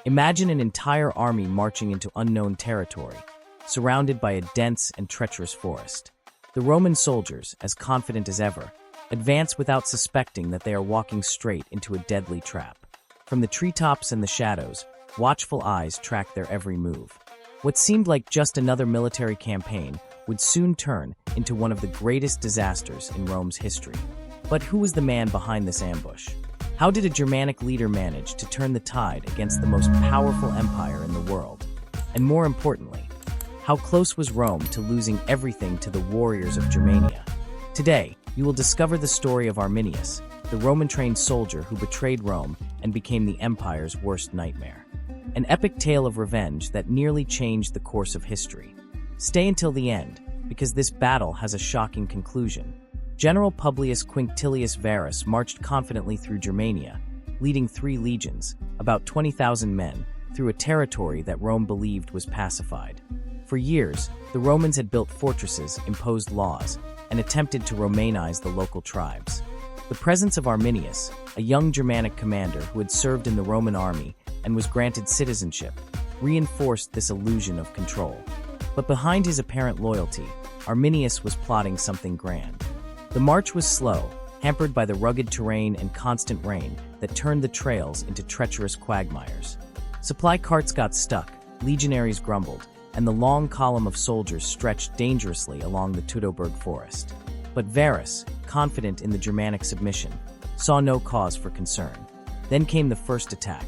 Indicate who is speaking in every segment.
Speaker 1: Imagine an entire army marching into unknown territory, surrounded by a dense and treacherous forest. The Roman soldiers, as confident as ever, advance without suspecting that they are walking straight into a deadly trap. From the treetops and the shadows, watchful eyes track their every move. What seemed like just another military campaign would soon turn into one of the greatest disasters in Rome's history. But who was the man behind this ambush? How did a Germanic leader manage to turn the tide against the most powerful empire in the world? And more importantly, how close was Rome to losing everything to the warriors of Germania? Today, you will discover the story of Arminius, the Roman-trained soldier who betrayed Rome and became the empire's worst nightmare. An epic tale of revenge that nearly changed the course of history. Stay until the end, because this battle has a shocking conclusion. General Publius Quinctilius Varus marched confidently through Germania, leading 3 legions, about 20,000 men, through a territory that Rome believed was pacified. For years, the Romans had built fortresses, imposed laws, and attempted to Romanize the local tribes. The presence of Arminius, a young Germanic commander who had served in the Roman army and was granted citizenship, reinforced this illusion of control. But behind his apparent loyalty, Arminius was plotting something grand. The march was slow, hampered by the rugged terrain and constant rain that turned the trails into treacherous quagmires. Supply carts got stuck, legionaries grumbled, and the long column of soldiers stretched dangerously along the Teutoburg Forest. But Varus, confident in the Germanic submission, saw no cause for concern. Then came the first attack.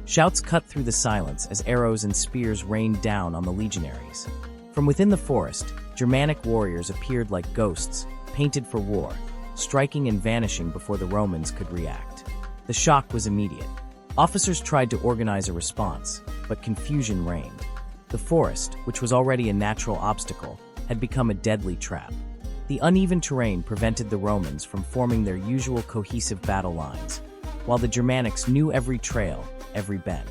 Speaker 1: Shouts cut through the silence as arrows and spears rained down on the legionaries. From within the forest, Germanic warriors appeared like ghosts, painted for war, striking and vanishing before the Romans could react. The shock was immediate. Officers tried to organize a response, but confusion reigned. The forest, which was already a natural obstacle, had become a deadly trap. The uneven terrain prevented the Romans from forming their usual cohesive battle lines, while the Germanics knew every trail, every bend.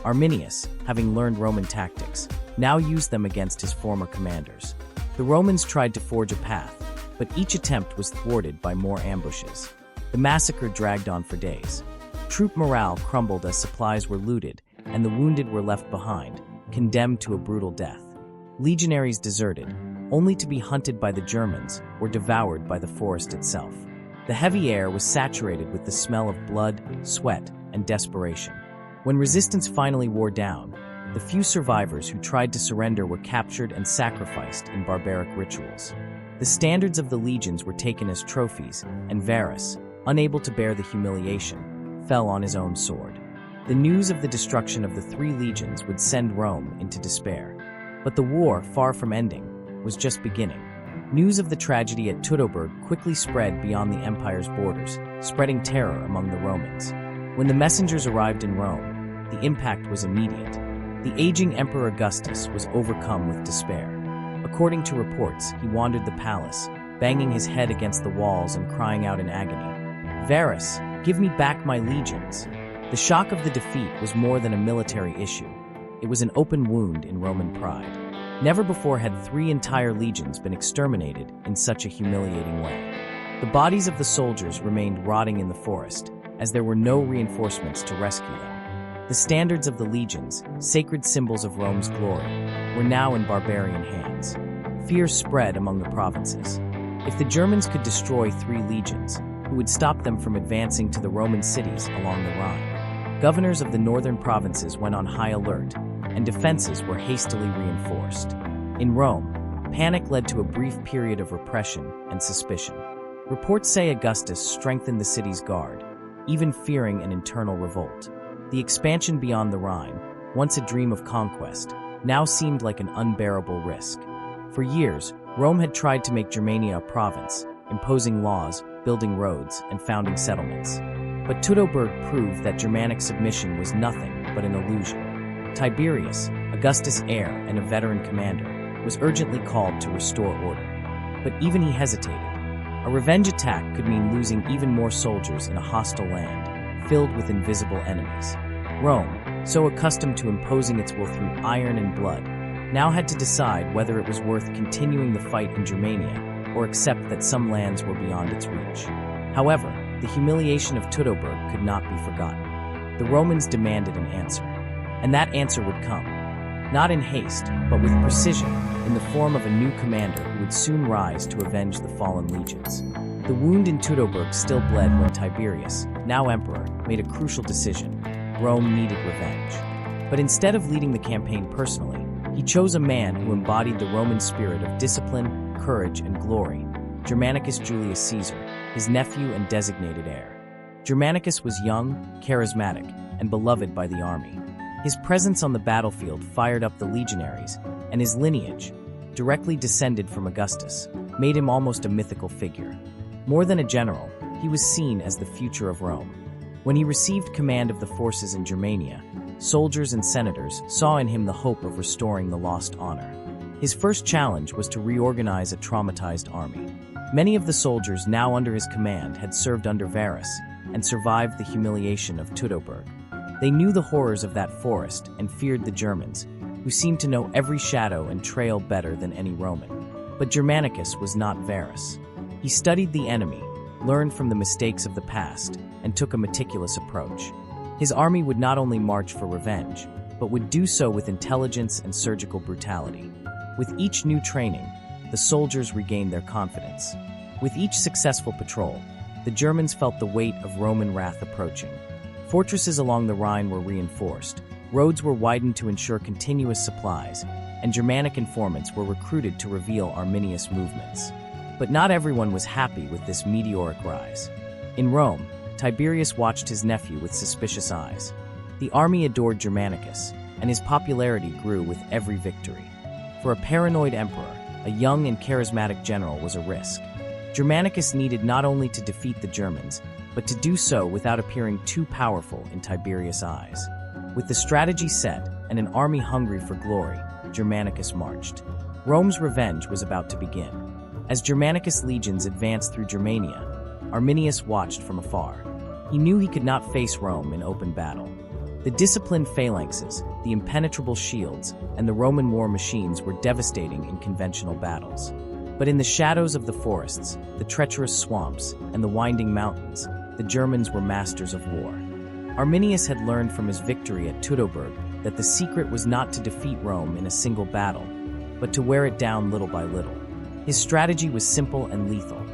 Speaker 1: Arminius, having learned Roman tactics, now used them against his former commanders. The Romans tried to forge a path, but each attempt was thwarted by more ambushes. The massacre dragged on for days. Troop morale crumbled as supplies were looted, and the wounded were left behind, condemned to a brutal death. Legionaries deserted, only to be hunted by the Germans or devoured by the forest itself. The heavy air was saturated with the smell of blood, sweat, and desperation. When resistance finally wore down, the few survivors who tried to surrender were captured and sacrificed in barbaric rituals. The standards of the legions were taken as trophies, and Varus, unable to bear the humiliation, fell on his own sword. The news of the destruction of the 3 legions would send Rome into despair. But the war, far from ending, was just beginning. News of the tragedy at Teutoburg quickly spread beyond the empire's borders, spreading terror among the Romans. When the messengers arrived in Rome, the impact was immediate. The aging Emperor Augustus was overcome with despair. According to reports, he wandered the palace, banging his head against the walls and crying out in agony, "Varus, give me back my legions." The shock of the defeat was more than a military issue. It was an open wound in Roman pride. Never before had 3 entire legions been exterminated in such a humiliating way. The bodies of the soldiers remained rotting in the forest, as there were no reinforcements to rescue them. The standards of the legions, sacred symbols of Rome's glory, were now in barbarian hands. Fear spread among the provinces. If the Germans could destroy 3 legions, who would stop them from advancing to the Roman cities along the Rhine? Governors of the northern provinces went on high alert, and defenses were hastily reinforced. In Rome, panic led to a brief period of repression and suspicion. Reports say Augustus strengthened the city's guard, even fearing an internal revolt. The expansion beyond the Rhine, once a dream of conquest, now seemed like an unbearable risk. For years, Rome had tried to make Germania a province, imposing laws, building roads, and founding settlements. But Teutoburg proved that Germanic submission was nothing but an illusion. Tiberius, Augustus' heir and a veteran commander, was urgently called to restore order. But even he hesitated. A revenge attack could mean losing even more soldiers in a hostile land, filled with invisible enemies. Rome, so accustomed to imposing its will through iron and blood, now had to decide whether it was worth continuing the fight in Germania or accept that some lands were beyond its reach. However, the humiliation of Teutoburg could not be forgotten. The Romans demanded an answer. And that answer would come, not in haste, but with precision, in the form of a new commander who would soon rise to avenge the fallen legions. The wound in Teutoburg still bled when Tiberius, now emperor, made a crucial decision. Rome needed revenge. But instead of leading the campaign personally, he chose a man who embodied the Roman spirit of discipline, courage, and glory, Germanicus Julius Caesar, his nephew and designated heir. Germanicus was young, charismatic, and beloved by the army. His presence on the battlefield fired up the legionaries, and his lineage, directly descended from Augustus, made him almost a mythical figure. More than a general, he was seen as the future of Rome. When he received command of the forces in Germania, soldiers and senators saw in him the hope of restoring the lost honor. His first challenge was to reorganize a traumatized army. Many of the soldiers now under his command had served under Varus and survived the humiliation of Teutoburg. They knew the horrors of that forest and feared the Germans, who seemed to know every shadow and trail better than any Roman. But Germanicus was not Varus. He studied the enemy, learned from the mistakes of the past, and took a meticulous approach. His army would not only march for revenge, but would do so with intelligence and surgical brutality. With each new training, the soldiers regained their confidence. With each successful patrol, the Germans felt the weight of Roman wrath approaching. Fortresses along the Rhine were reinforced, roads were widened to ensure continuous supplies, and Germanic informants were recruited to reveal Arminius movements. But not everyone was happy with this meteoric rise. In Rome, Tiberius watched his nephew with suspicious eyes. The army adored Germanicus, and his popularity grew with every victory. For a paranoid emperor, a young and charismatic general was a risk. Germanicus needed not only to defeat the Germans, but to do so without appearing too powerful in Tiberius' eyes. With the strategy set and an army hungry for glory, Germanicus marched. Rome's revenge was about to begin. As Germanicus' legions advanced through Germania, Arminius watched from afar. He knew he could not face Rome in open battle. The disciplined phalanxes, the impenetrable shields, and the Roman war machines were devastating in conventional battles. But in the shadows of the forests, the treacherous swamps, and the winding mountains, the Germans were masters of war. Arminius had learned from his victory at Teutoburg that the secret was not to defeat Rome in a single battle, but to wear it down little by little. His strategy was simple and lethal.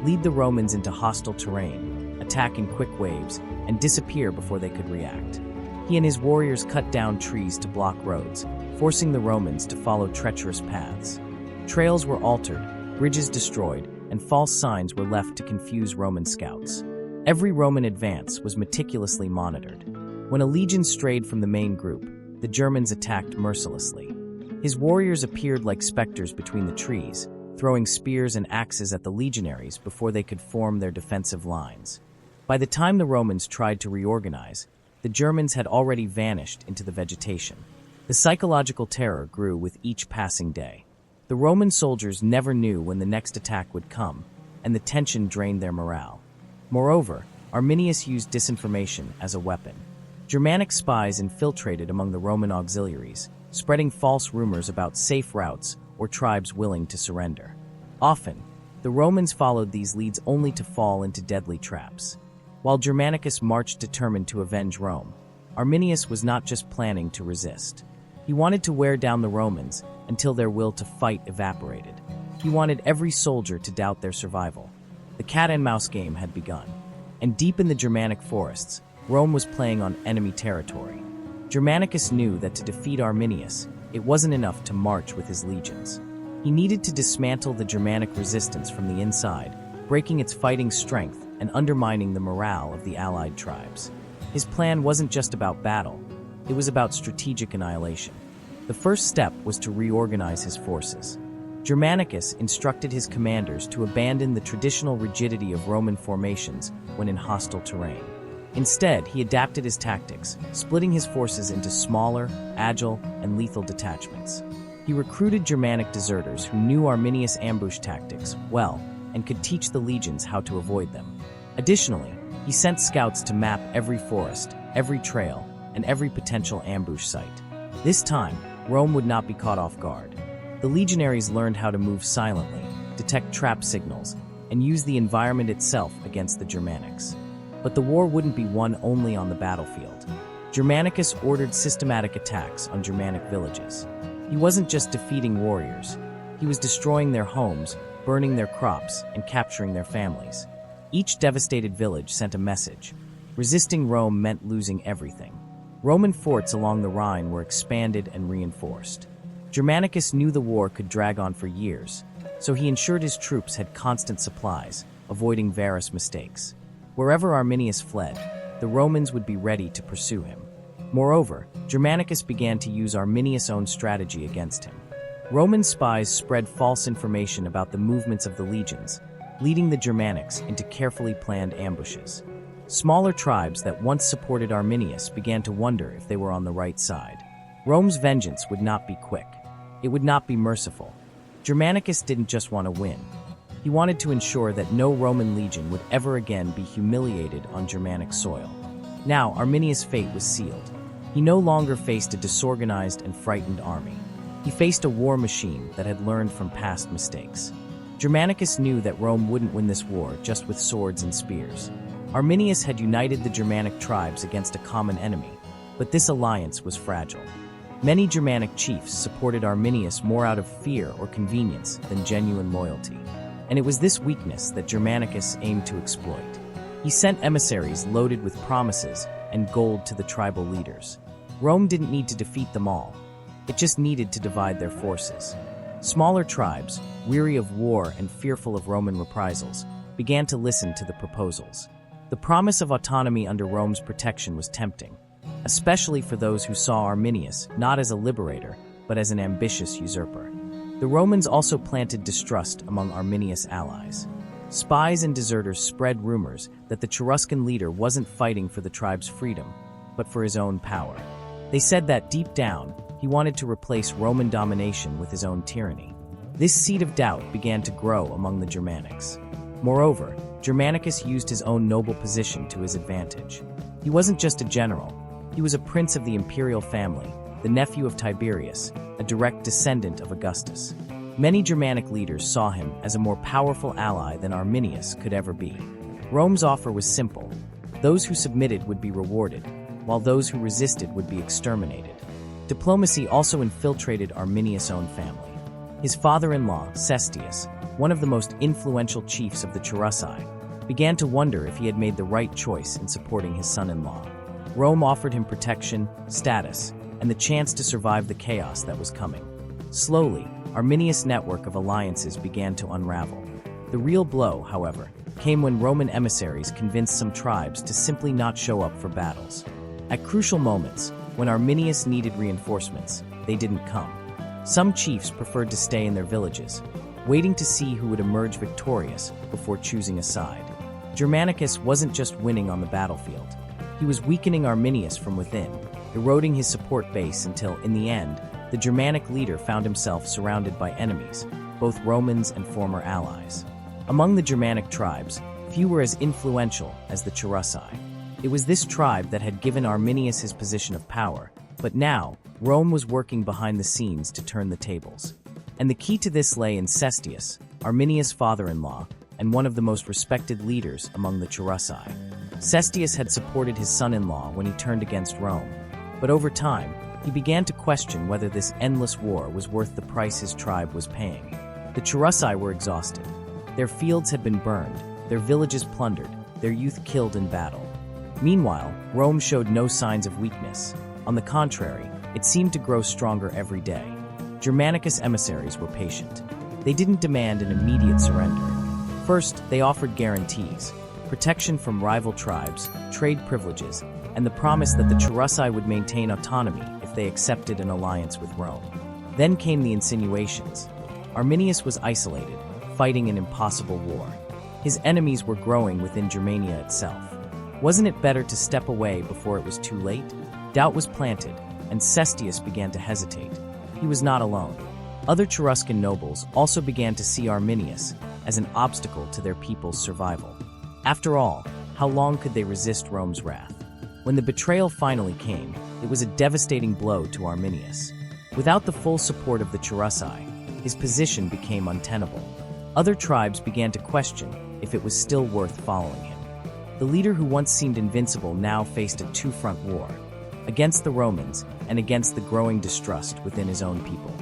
Speaker 1: Lead the Romans into hostile terrain, attack in quick waves, and disappear before they could react. He and his warriors cut down trees to block roads, forcing the Romans to follow treacherous paths. Trails were altered, bridges destroyed, and false signs were left to confuse Roman scouts. Every Roman advance was meticulously monitored. When a legion strayed from the main group, the Germans attacked mercilessly. His warriors appeared like specters between the trees, throwing spears and axes at the legionaries before they could form their defensive lines. By the time the Romans tried to reorganize, the Germans had already vanished into the vegetation. The psychological terror grew with each passing day. The Roman soldiers never knew when the next attack would come, and the tension drained their morale. Moreover, Arminius used disinformation as a weapon. Germanic spies infiltrated among the Roman auxiliaries, spreading false rumors about safe routes or tribes willing to surrender. Often, the Romans followed these leads only to fall into deadly traps. While Germanicus marched determined to avenge Rome, Arminius was not just planning to resist. He wanted to wear down the Romans until their will to fight evaporated. He wanted every soldier to doubt their survival. The cat-and-mouse game had begun, and deep in the Germanic forests, Rome was playing on enemy territory. Germanicus knew that to defeat Arminius, it wasn't enough to march with his legions. He needed to dismantle the Germanic resistance from the inside, breaking its fighting strength and undermining the morale of the allied tribes. His plan wasn't just about battle, it was about strategic annihilation. The first step was to reorganize his forces. Germanicus instructed his commanders to abandon the traditional rigidity of Roman formations when in hostile terrain. Instead, he adapted his tactics, splitting his forces into smaller, agile, and lethal detachments. He recruited Germanic deserters who knew Arminius' ambush tactics well and could teach the legions how to avoid them. Additionally, he sent scouts to map every forest, every trail, and every potential ambush site. This time, Rome would not be caught off guard. The legionaries learned how to move silently, detect trap signals, and use the environment itself against the Germanics. But the war wouldn't be won only on the battlefield. Germanicus ordered systematic attacks on Germanic villages. He wasn't just defeating warriors, he was destroying their homes, burning their crops, and capturing their families. Each devastated village sent a message. Resisting Rome meant losing everything. Roman forts along the Rhine were expanded and reinforced. Germanicus knew the war could drag on for years, so he ensured his troops had constant supplies, avoiding various mistakes. Wherever Arminius fled, the Romans would be ready to pursue him. Moreover, Germanicus began to use Arminius' own strategy against him. Roman spies spread false information about the movements of the legions, leading the Germanics into carefully planned ambushes. Smaller tribes that once supported Arminius began to wonder if they were on the right side. Rome's vengeance would not be quick. It would not be merciful. Germanicus didn't just want to win. He wanted to ensure that no Roman legion would ever again be humiliated on Germanic soil. Now, Arminius' fate was sealed. He no longer faced a disorganized and frightened army. He faced a war machine that had learned from past mistakes. Germanicus knew that Rome wouldn't win this war just with swords and spears. Arminius had united the Germanic tribes against a common enemy, but this alliance was fragile. Many Germanic chiefs supported Arminius more out of fear or convenience than genuine loyalty, and it was this weakness that Germanicus aimed to exploit. He sent emissaries loaded with promises and gold to the tribal leaders. Rome didn't need to defeat them all. It just needed to divide their forces. Smaller tribes, weary of war and fearful of Roman reprisals, began to listen to the proposals. The promise of autonomy under Rome's protection was tempting, especially for those who saw Arminius not as a liberator, but as an ambitious usurper. The Romans also planted distrust among Arminius' allies. Spies and deserters spread rumors that the Cheruscan leader wasn't fighting for the tribe's freedom, but for his own power. They said that deep down, he wanted to replace Roman domination with his own tyranny. This seed of doubt began to grow among the Germanics. Moreover, Germanicus used his own noble position to his advantage. He wasn't just a general, he was a prince of the imperial family, the nephew of Tiberius, a direct descendant of Augustus. Many Germanic leaders saw him as a more powerful ally than Arminius could ever be. Rome's offer was simple. Those who submitted would be rewarded, while those who resisted would be exterminated. Diplomacy also infiltrated Arminius' own family. His father-in-law, Cestius, one of the most influential chiefs of the Cherusci, began to wonder if he had made the right choice in supporting his son-in-law. Rome offered him protection, status, and the chance to survive the chaos that was coming. Slowly, Arminius' network of alliances began to unravel. The real blow, however, came when Roman emissaries convinced some tribes to simply not show up for battles. At crucial moments, when Arminius needed reinforcements, they didn't come. Some chiefs preferred to stay in their villages, waiting to see who would emerge victorious before choosing a side. Germanicus wasn't just winning on the battlefield. He was weakening Arminius from within, eroding his support base until, in the end, the Germanic leader found himself surrounded by enemies, both Romans and former allies. Among the Germanic tribes, few were as influential as the Cherusci. It was this tribe that had given Arminius his position of power, but now, Rome was working behind the scenes to turn the tables. And the key to this lay in Cestius, Arminius' father-in-law, and one of the most respected leaders among the Cherusci. Cestius had supported his son-in-law when he turned against Rome, but over time, he began to question whether this endless war was worth the price his tribe was paying. The Cherusci were exhausted. Their fields had been burned, their villages plundered, their youth killed in battle. Meanwhile, Rome showed no signs of weakness. On the contrary, it seemed to grow stronger every day. Germanicus' emissaries were patient. They didn't demand an immediate surrender. First, they offered guarantees, protection from rival tribes, trade privileges, and the promise that the Cherusci would maintain autonomy if they accepted an alliance with Rome. Then came the insinuations. Arminius was isolated, fighting an impossible war. His enemies were growing within Germania itself. Wasn't it better to step away before it was too late? Doubt was planted, and Cestius began to hesitate. He was not alone. Other Cheruscan nobles also began to see Arminius as an obstacle to their people's survival. After all, how long could they resist Rome's wrath? When the betrayal finally came, it was a devastating blow to Arminius. Without the full support of the Cherusci, his position became untenable. Other tribes began to question if it was still worth following him. The leader who once seemed invincible now faced a two-front war. against the Romans and against the growing distrust within his own people.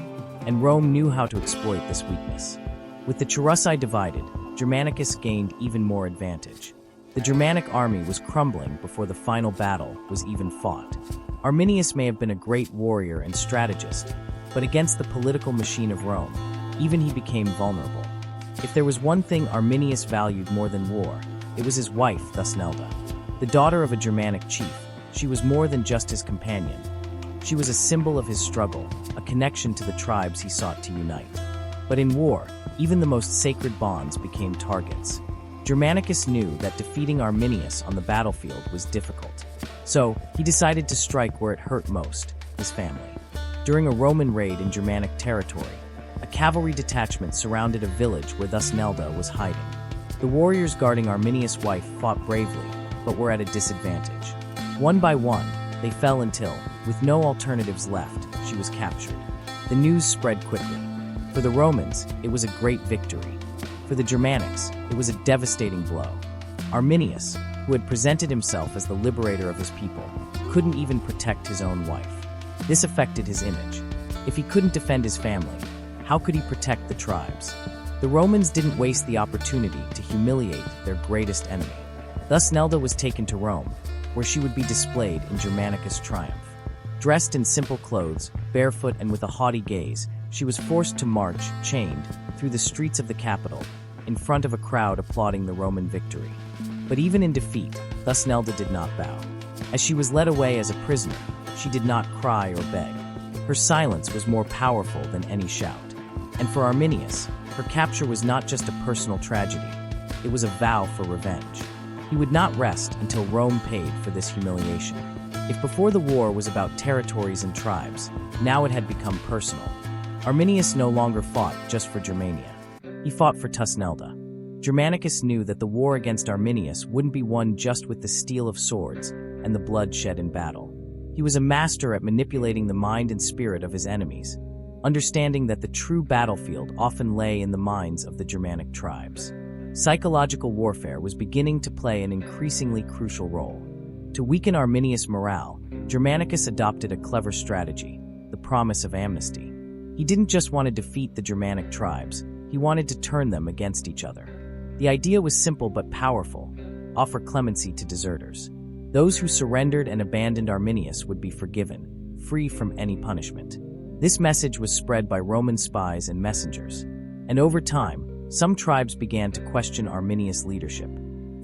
Speaker 1: And Rome knew how to exploit this weakness. With the Cherusei divided, Germanicus gained even more advantage. The Germanic army was crumbling before the final battle was even fought. Arminius may have been a great warrior and strategist, but against the political machine of Rome, even he became vulnerable. If there was one thing Arminius valued more than war, it was his wife, Thusnelda. The daughter of a Germanic chief, she was more than just his companion. She was a symbol of his struggle, a connection to the tribes he sought to unite. But in war, even the most sacred bonds became targets. Germanicus knew that defeating Arminius on the battlefield was difficult. So, he decided to strike where it hurt most, his family. During a Roman raid in Germanic territory, a cavalry detachment surrounded a village where Thusnelda was hiding. The warriors guarding Arminius' wife fought bravely, but were at a disadvantage. One by one, they fell until, with no alternatives left, she was captured. The news spread quickly. For the Romans, it was a great victory. For the Germanics, it was a devastating blow. Arminius, who had presented himself as the liberator of his people, couldn't even protect his own wife. This affected his image. If he couldn't defend his family, how could he protect the tribes? The Romans didn't waste the opportunity to humiliate their greatest enemy. Thus Nelda was taken to Rome, where she would be displayed in Germanicus' triumph. Dressed in simple clothes, barefoot and with a haughty gaze, she was forced to march, chained, through the streets of the capital, in front of a crowd applauding the Roman victory. But even in defeat, Thusnelda did not bow. As she was led away as a prisoner, she did not cry or beg. Her silence was more powerful than any shout. And for Arminius, her capture was not just a personal tragedy, it was a vow for revenge. He would not rest until Rome paid for this humiliation. If before the war was about territories and tribes, now it had become personal. Arminius no longer fought just for Germania. He fought for Thusnelda. Germanicus knew that the war against Arminius wouldn't be won just with the steel of swords and the blood shed in battle. He was a master at manipulating the mind and spirit of his enemies, understanding that the true battlefield often lay in the minds of the Germanic tribes. Psychological warfare was beginning to play an increasingly crucial role. To weaken Arminius' morale, Germanicus adopted a clever strategy, the promise of amnesty. He didn't just want to defeat the Germanic tribes, he wanted to turn them against each other. The idea was simple but powerful: offer clemency to deserters. Those who surrendered and abandoned Arminius would be forgiven, free from any punishment. This message was spread by Roman spies and messengers, and over time, some tribes began to question Arminius' leadership.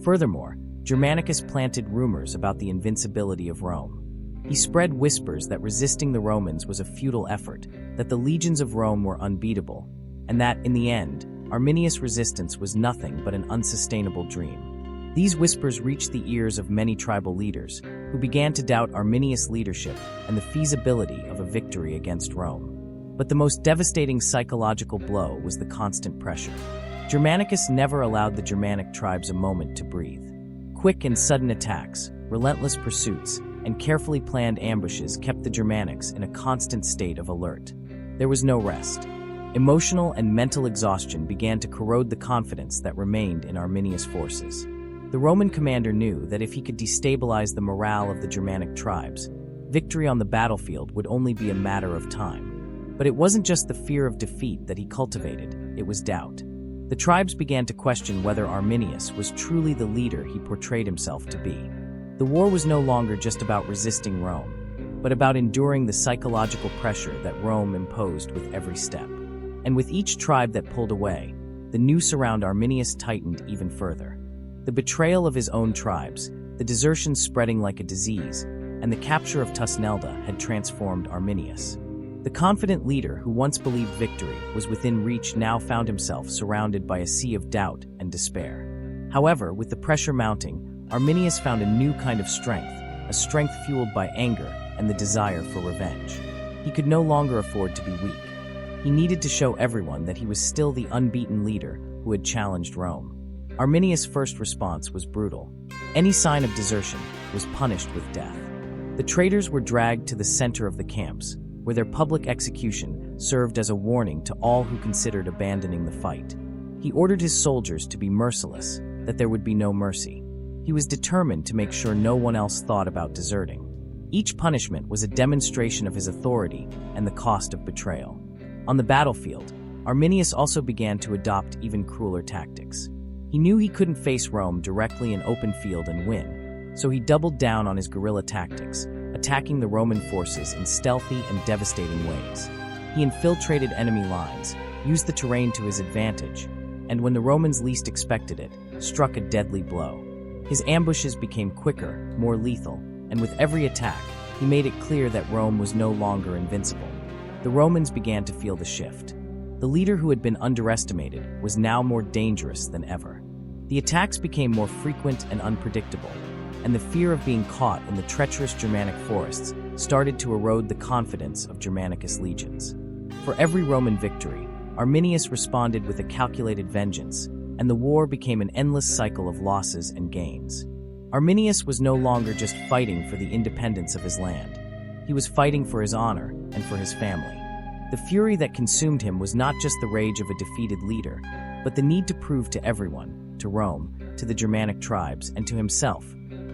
Speaker 1: Furthermore, Germanicus planted rumors about the invincibility of Rome. He spread whispers that resisting the Romans was a futile effort, that the legions of Rome were unbeatable, and that, in the end, Arminius' resistance was nothing but an unsustainable dream. These whispers reached the ears of many tribal leaders, who began to doubt Arminius' leadership and the feasibility of a victory against Rome. But the most devastating psychological blow was the constant pressure. Germanicus never allowed the Germanic tribes a moment to breathe. Quick and sudden attacks, relentless pursuits, and carefully planned ambushes kept the Germanics in a constant state of alert. There was no rest. Emotional and mental exhaustion began to corrode the confidence that remained in Arminius' forces. The Roman commander knew that if he could destabilize the morale of the Germanic tribes, victory on the battlefield would only be a matter of time. But it wasn't just the fear of defeat that he cultivated, it was doubt. The tribes began to question whether Arminius was truly the leader he portrayed himself to be. The war was no longer just about resisting Rome, but about enduring the psychological pressure that Rome imposed with every step. And with each tribe that pulled away, the noose around Arminius tightened even further. The betrayal of his own tribes, the desertion spreading like a disease, and the capture of Thusnelda had transformed Arminius. The confident leader who once believed victory was within reach now found himself surrounded by a sea of doubt and despair. However, with the pressure mounting, Arminius found a new kind of strength, a strength fueled by anger and the desire for revenge. He could no longer afford to be weak. He needed to show everyone that he was still the unbeaten leader who had challenged Rome. Arminius' first response was brutal. Any sign of desertion was punished with death. The traitors were dragged to the center of the camps, where their public execution served as a warning to all who considered abandoning the fight. He ordered his soldiers to be merciless, that there would be no mercy. He was determined to make sure no one else thought about deserting. Each punishment was a demonstration of his authority and the cost of betrayal. On the battlefield, Arminius also began to adopt even crueler tactics. He knew he couldn't face Rome directly in open field and win, so he doubled down on his guerrilla tactics, attacking the Roman forces in stealthy and devastating ways. He infiltrated enemy lines, used the terrain to his advantage, and when the Romans least expected it, struck a deadly blow. His ambushes became quicker, more lethal, and with every attack, he made it clear that Rome was no longer invincible. The Romans began to feel the shift. The leader who had been underestimated was now more dangerous than ever. The attacks became more frequent and unpredictable, and the fear of being caught in the treacherous Germanic forests started to erode the confidence of Germanicus legions. For every Roman victory, Arminius responded with a calculated vengeance, and the war became an endless cycle of losses and gains. Arminius was no longer just fighting for the independence of his land. He was fighting for his honor and for his family. The fury that consumed him was not just the rage of a defeated leader, but the need to prove to everyone, to Rome, to the Germanic tribes, and to himself,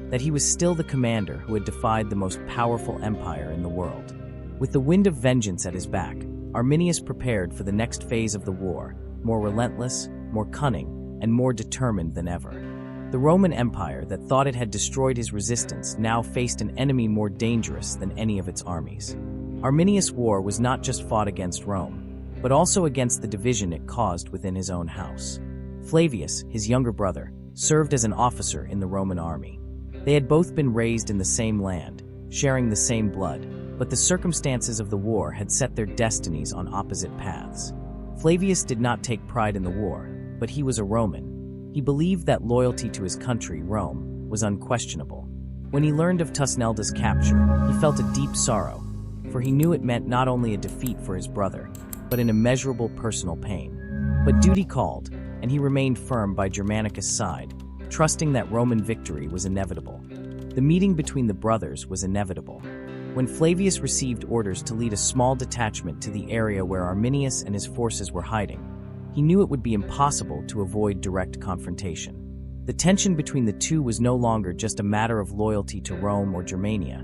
Speaker 1: that he was still the commander who had defied the most powerful empire in the world. With the wind of vengeance at his back, Arminius prepared for the next phase of the war, more relentless, more cunning, and more determined than ever. The Roman Empire that thought it had destroyed his resistance now faced an enemy more dangerous than any of its armies. Arminius' war was not just fought against Rome, but also against the division it caused within his own house. Flavius, his younger brother, served as an officer in the Roman army. They had both been raised in the same land, sharing the same blood, but the circumstances of the war had set their destinies on opposite paths. Flavius did not take pride in the war, but he was a Roman. He believed that loyalty to his country, Rome, was unquestionable. When he learned of Tusnelda's capture, he felt a deep sorrow, for he knew it meant not only a defeat for his brother, but an immeasurable personal pain. But duty called, and he remained firm by Germanicus' side, trusting that Roman victory was inevitable. The meeting between the brothers was inevitable. When Flavius received orders to lead a small detachment to the area where Arminius and his forces were hiding, he knew it would be impossible to avoid direct confrontation. The tension between the two was no longer just a matter of loyalty to Rome or Germania.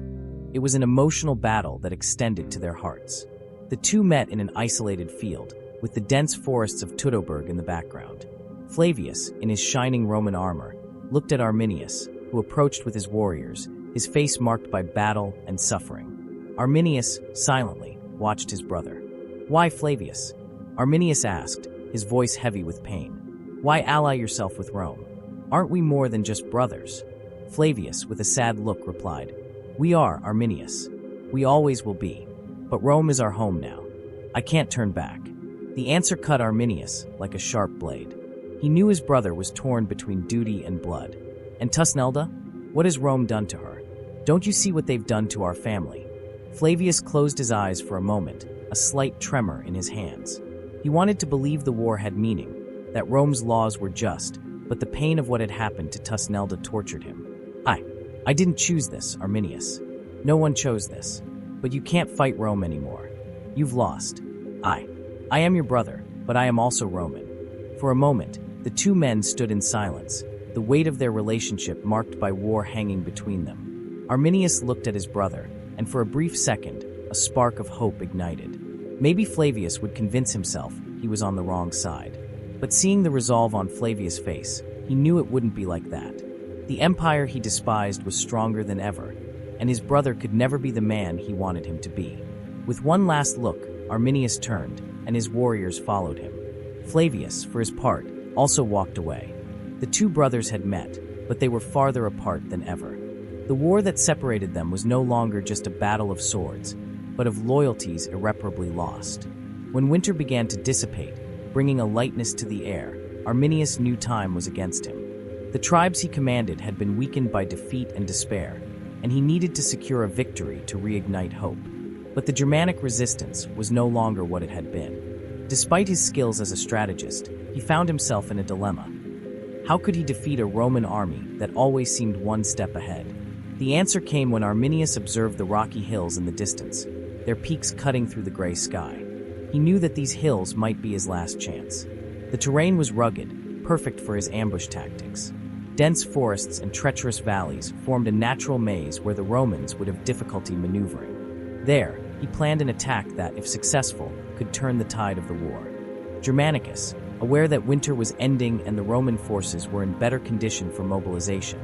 Speaker 1: It was an emotional battle that extended to their hearts. The two met in an isolated field, with the dense forests of Teutoburg in the background. Flavius, in his shining Roman armor, looked at Arminius, who approached with his warriors, his face marked by battle and suffering. Arminius, silently, watched his brother. "Why, Flavius?" Arminius asked, his voice heavy with pain. "Why ally yourself with Rome? Aren't we more than just brothers?" Flavius, with a sad look, replied, "We are, Arminius. We always will be. But Rome is our home now. I can't turn back." The answer cut Arminius like a sharp blade. He knew his brother was torn between duty and blood. "And Tusnelda? What has Rome done to her? Don't you see what they've done to our family?" Flavius closed his eyes for a moment, a slight tremor in his hands. He wanted to believe the war had meaning, that Rome's laws were just, but the pain of what had happened to Tusnelda tortured him. I didn't choose this, Arminius. No one chose this. But you can't fight Rome anymore. You've lost. I am your brother, but I am also Roman." For a moment, the two men stood in silence, the weight of their relationship marked by war hanging between them. Arminius looked at his brother, and for a brief second, a spark of hope ignited. Maybe Flavius would convince himself he was on the wrong side. But seeing the resolve on Flavius' face, he knew it wouldn't be like that. The empire he despised was stronger than ever, and his brother could never be the man he wanted him to be. With one last look, Arminius turned, and his warriors followed him. Flavius, for his part, also walked away. The two brothers had met, but they were farther apart than ever. The war that separated them was no longer just a battle of swords, but of loyalties irreparably lost. When winter began to dissipate, bringing a lightness to the air, Arminius knew time was against him. The tribes he commanded had been weakened by defeat and despair, and he needed to secure a victory to reignite hope. But the Germanic resistance was no longer what it had been. Despite his skills as a strategist, he found himself in a dilemma. How could he defeat a Roman army that always seemed one step ahead? The answer came when Arminius observed the rocky hills in the distance, their peaks cutting through the gray sky. He knew that these hills might be his last chance. The terrain was rugged, perfect for his ambush tactics. Dense forests and treacherous valleys formed a natural maze where the Romans would have difficulty maneuvering. There, he planned an attack that, if successful, could turn the tide of the war. Germanicus, aware that winter was ending and the Roman forces were in better condition for mobilization,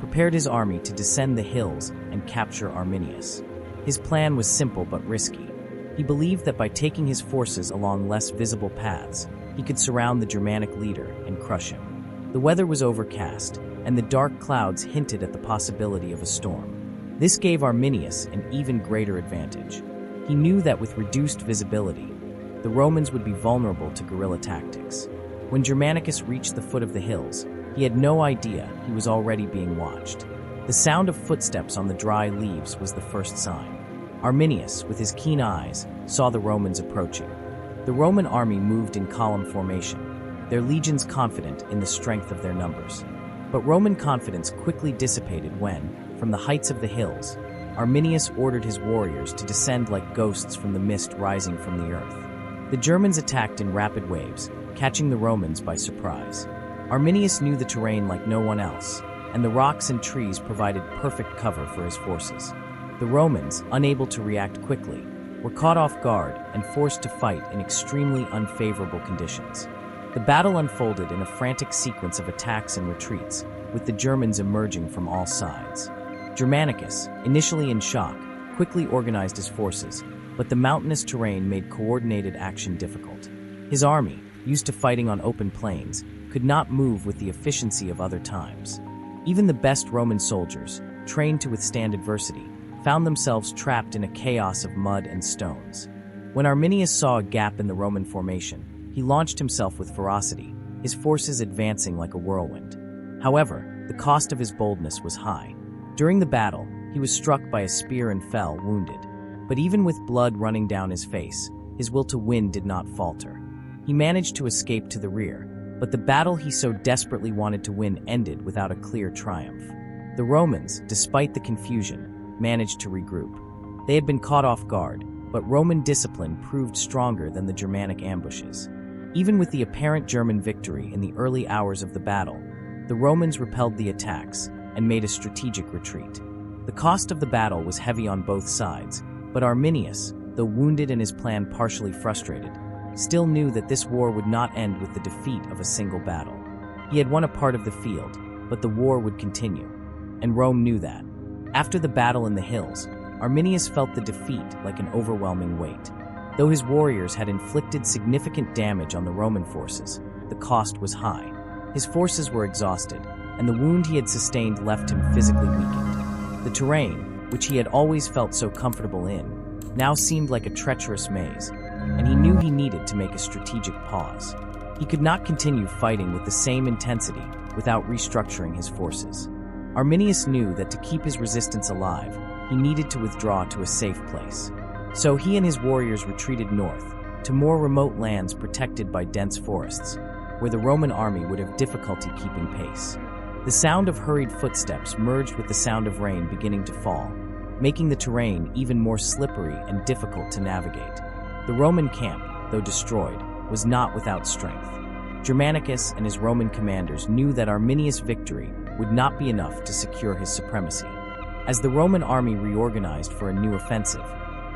Speaker 1: prepared his army to descend the hills and capture Arminius. His plan was simple but risky. He believed that by taking his forces along less visible paths, he could surround the Germanic leader and crush him. The weather was overcast, and the dark clouds hinted at the possibility of a storm. This gave Arminius an even greater advantage. He knew that with reduced visibility, the Romans would be vulnerable to guerrilla tactics. When Germanicus reached the foot of the hills, he had no idea he was already being watched. The sound of footsteps on the dry leaves was the first sign. Arminius, with his keen eyes, saw the Romans approaching. The Roman army moved in column formation, their legions confident in the strength of their numbers. But Roman confidence quickly dissipated when, from the heights of the hills, Arminius ordered his warriors to descend like ghosts from the mist rising from the earth. The Germans attacked in rapid waves, catching the Romans by surprise. Arminius knew the terrain like no one else, and the rocks and trees provided perfect cover for his forces. The Romans, unable to react quickly, were caught off guard and forced to fight in extremely unfavorable conditions. The battle unfolded in a frantic sequence of attacks and retreats, with the Germans emerging from all sides. Germanicus, initially in shock, quickly organized his forces, but the mountainous terrain made coordinated action difficult. His army, used to fighting on open plains, could not move with the efficiency of other times. Even the best Roman soldiers, trained to withstand adversity, found themselves trapped in a chaos of mud and stones. When Arminius saw a gap in the Roman formation, he launched himself with ferocity, his forces advancing like a whirlwind. However, the cost of his boldness was high. During the battle, he was struck by a spear and fell, wounded. But even with blood running down his face, his will to win did not falter. He managed to escape to the rear, but the battle he so desperately wanted to win ended without a clear triumph. The Romans, despite the confusion, managed to regroup. They had been caught off guard, but Roman discipline proved stronger than the Germanic ambushes. Even with the apparent German victory in the early hours of the battle, the Romans repelled the attacks and made a strategic retreat. The cost of the battle was heavy on both sides, but Arminius, though wounded and his plan partially frustrated, still knew that this war would not end with the defeat of a single battle. He had won a part of the field, but the war would continue, and Rome knew that. After the battle in the hills, Arminius felt the defeat like an overwhelming weight. Though his warriors had inflicted significant damage on the Roman forces, the cost was high. His forces were exhausted, and the wound he had sustained left him physically weakened. The terrain, which he had always felt so comfortable in, now seemed like a treacherous maze, and he knew he needed to make a strategic pause. He could not continue fighting with the same intensity without restructuring his forces. Arminius knew that to keep his resistance alive, he needed to withdraw to a safe place. So he and his warriors retreated north, to more remote lands protected by dense forests, where the Roman army would have difficulty keeping pace. The sound of hurried footsteps merged with the sound of rain beginning to fall, making the terrain even more slippery and difficult to navigate. The Roman camp, though destroyed, was not without strength. Germanicus and his Roman commanders knew that Arminius' victory would not be enough to secure his supremacy. As the Roman army reorganized for a new offensive,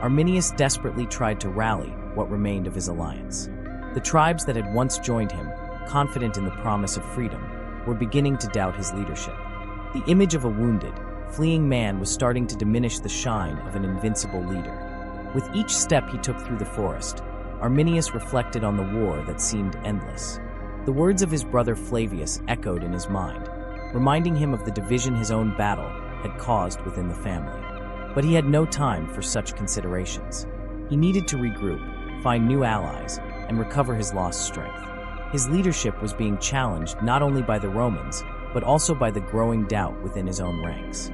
Speaker 1: Arminius desperately tried to rally what remained of his alliance. The tribes that had once joined him, confident in the promise of freedom, were beginning to doubt his leadership. The image of a wounded, fleeing man was starting to diminish the shine of an invincible leader. With each step he took through the forest, Arminius reflected on the war that seemed endless. The words of his brother Flavius echoed in his mind, reminding him of the division his own battle had caused within the family. But he had no time for such considerations. He needed to regroup, find new allies, and recover his lost strength. His leadership was being challenged not only by the Romans, but also by the growing doubt within his own ranks.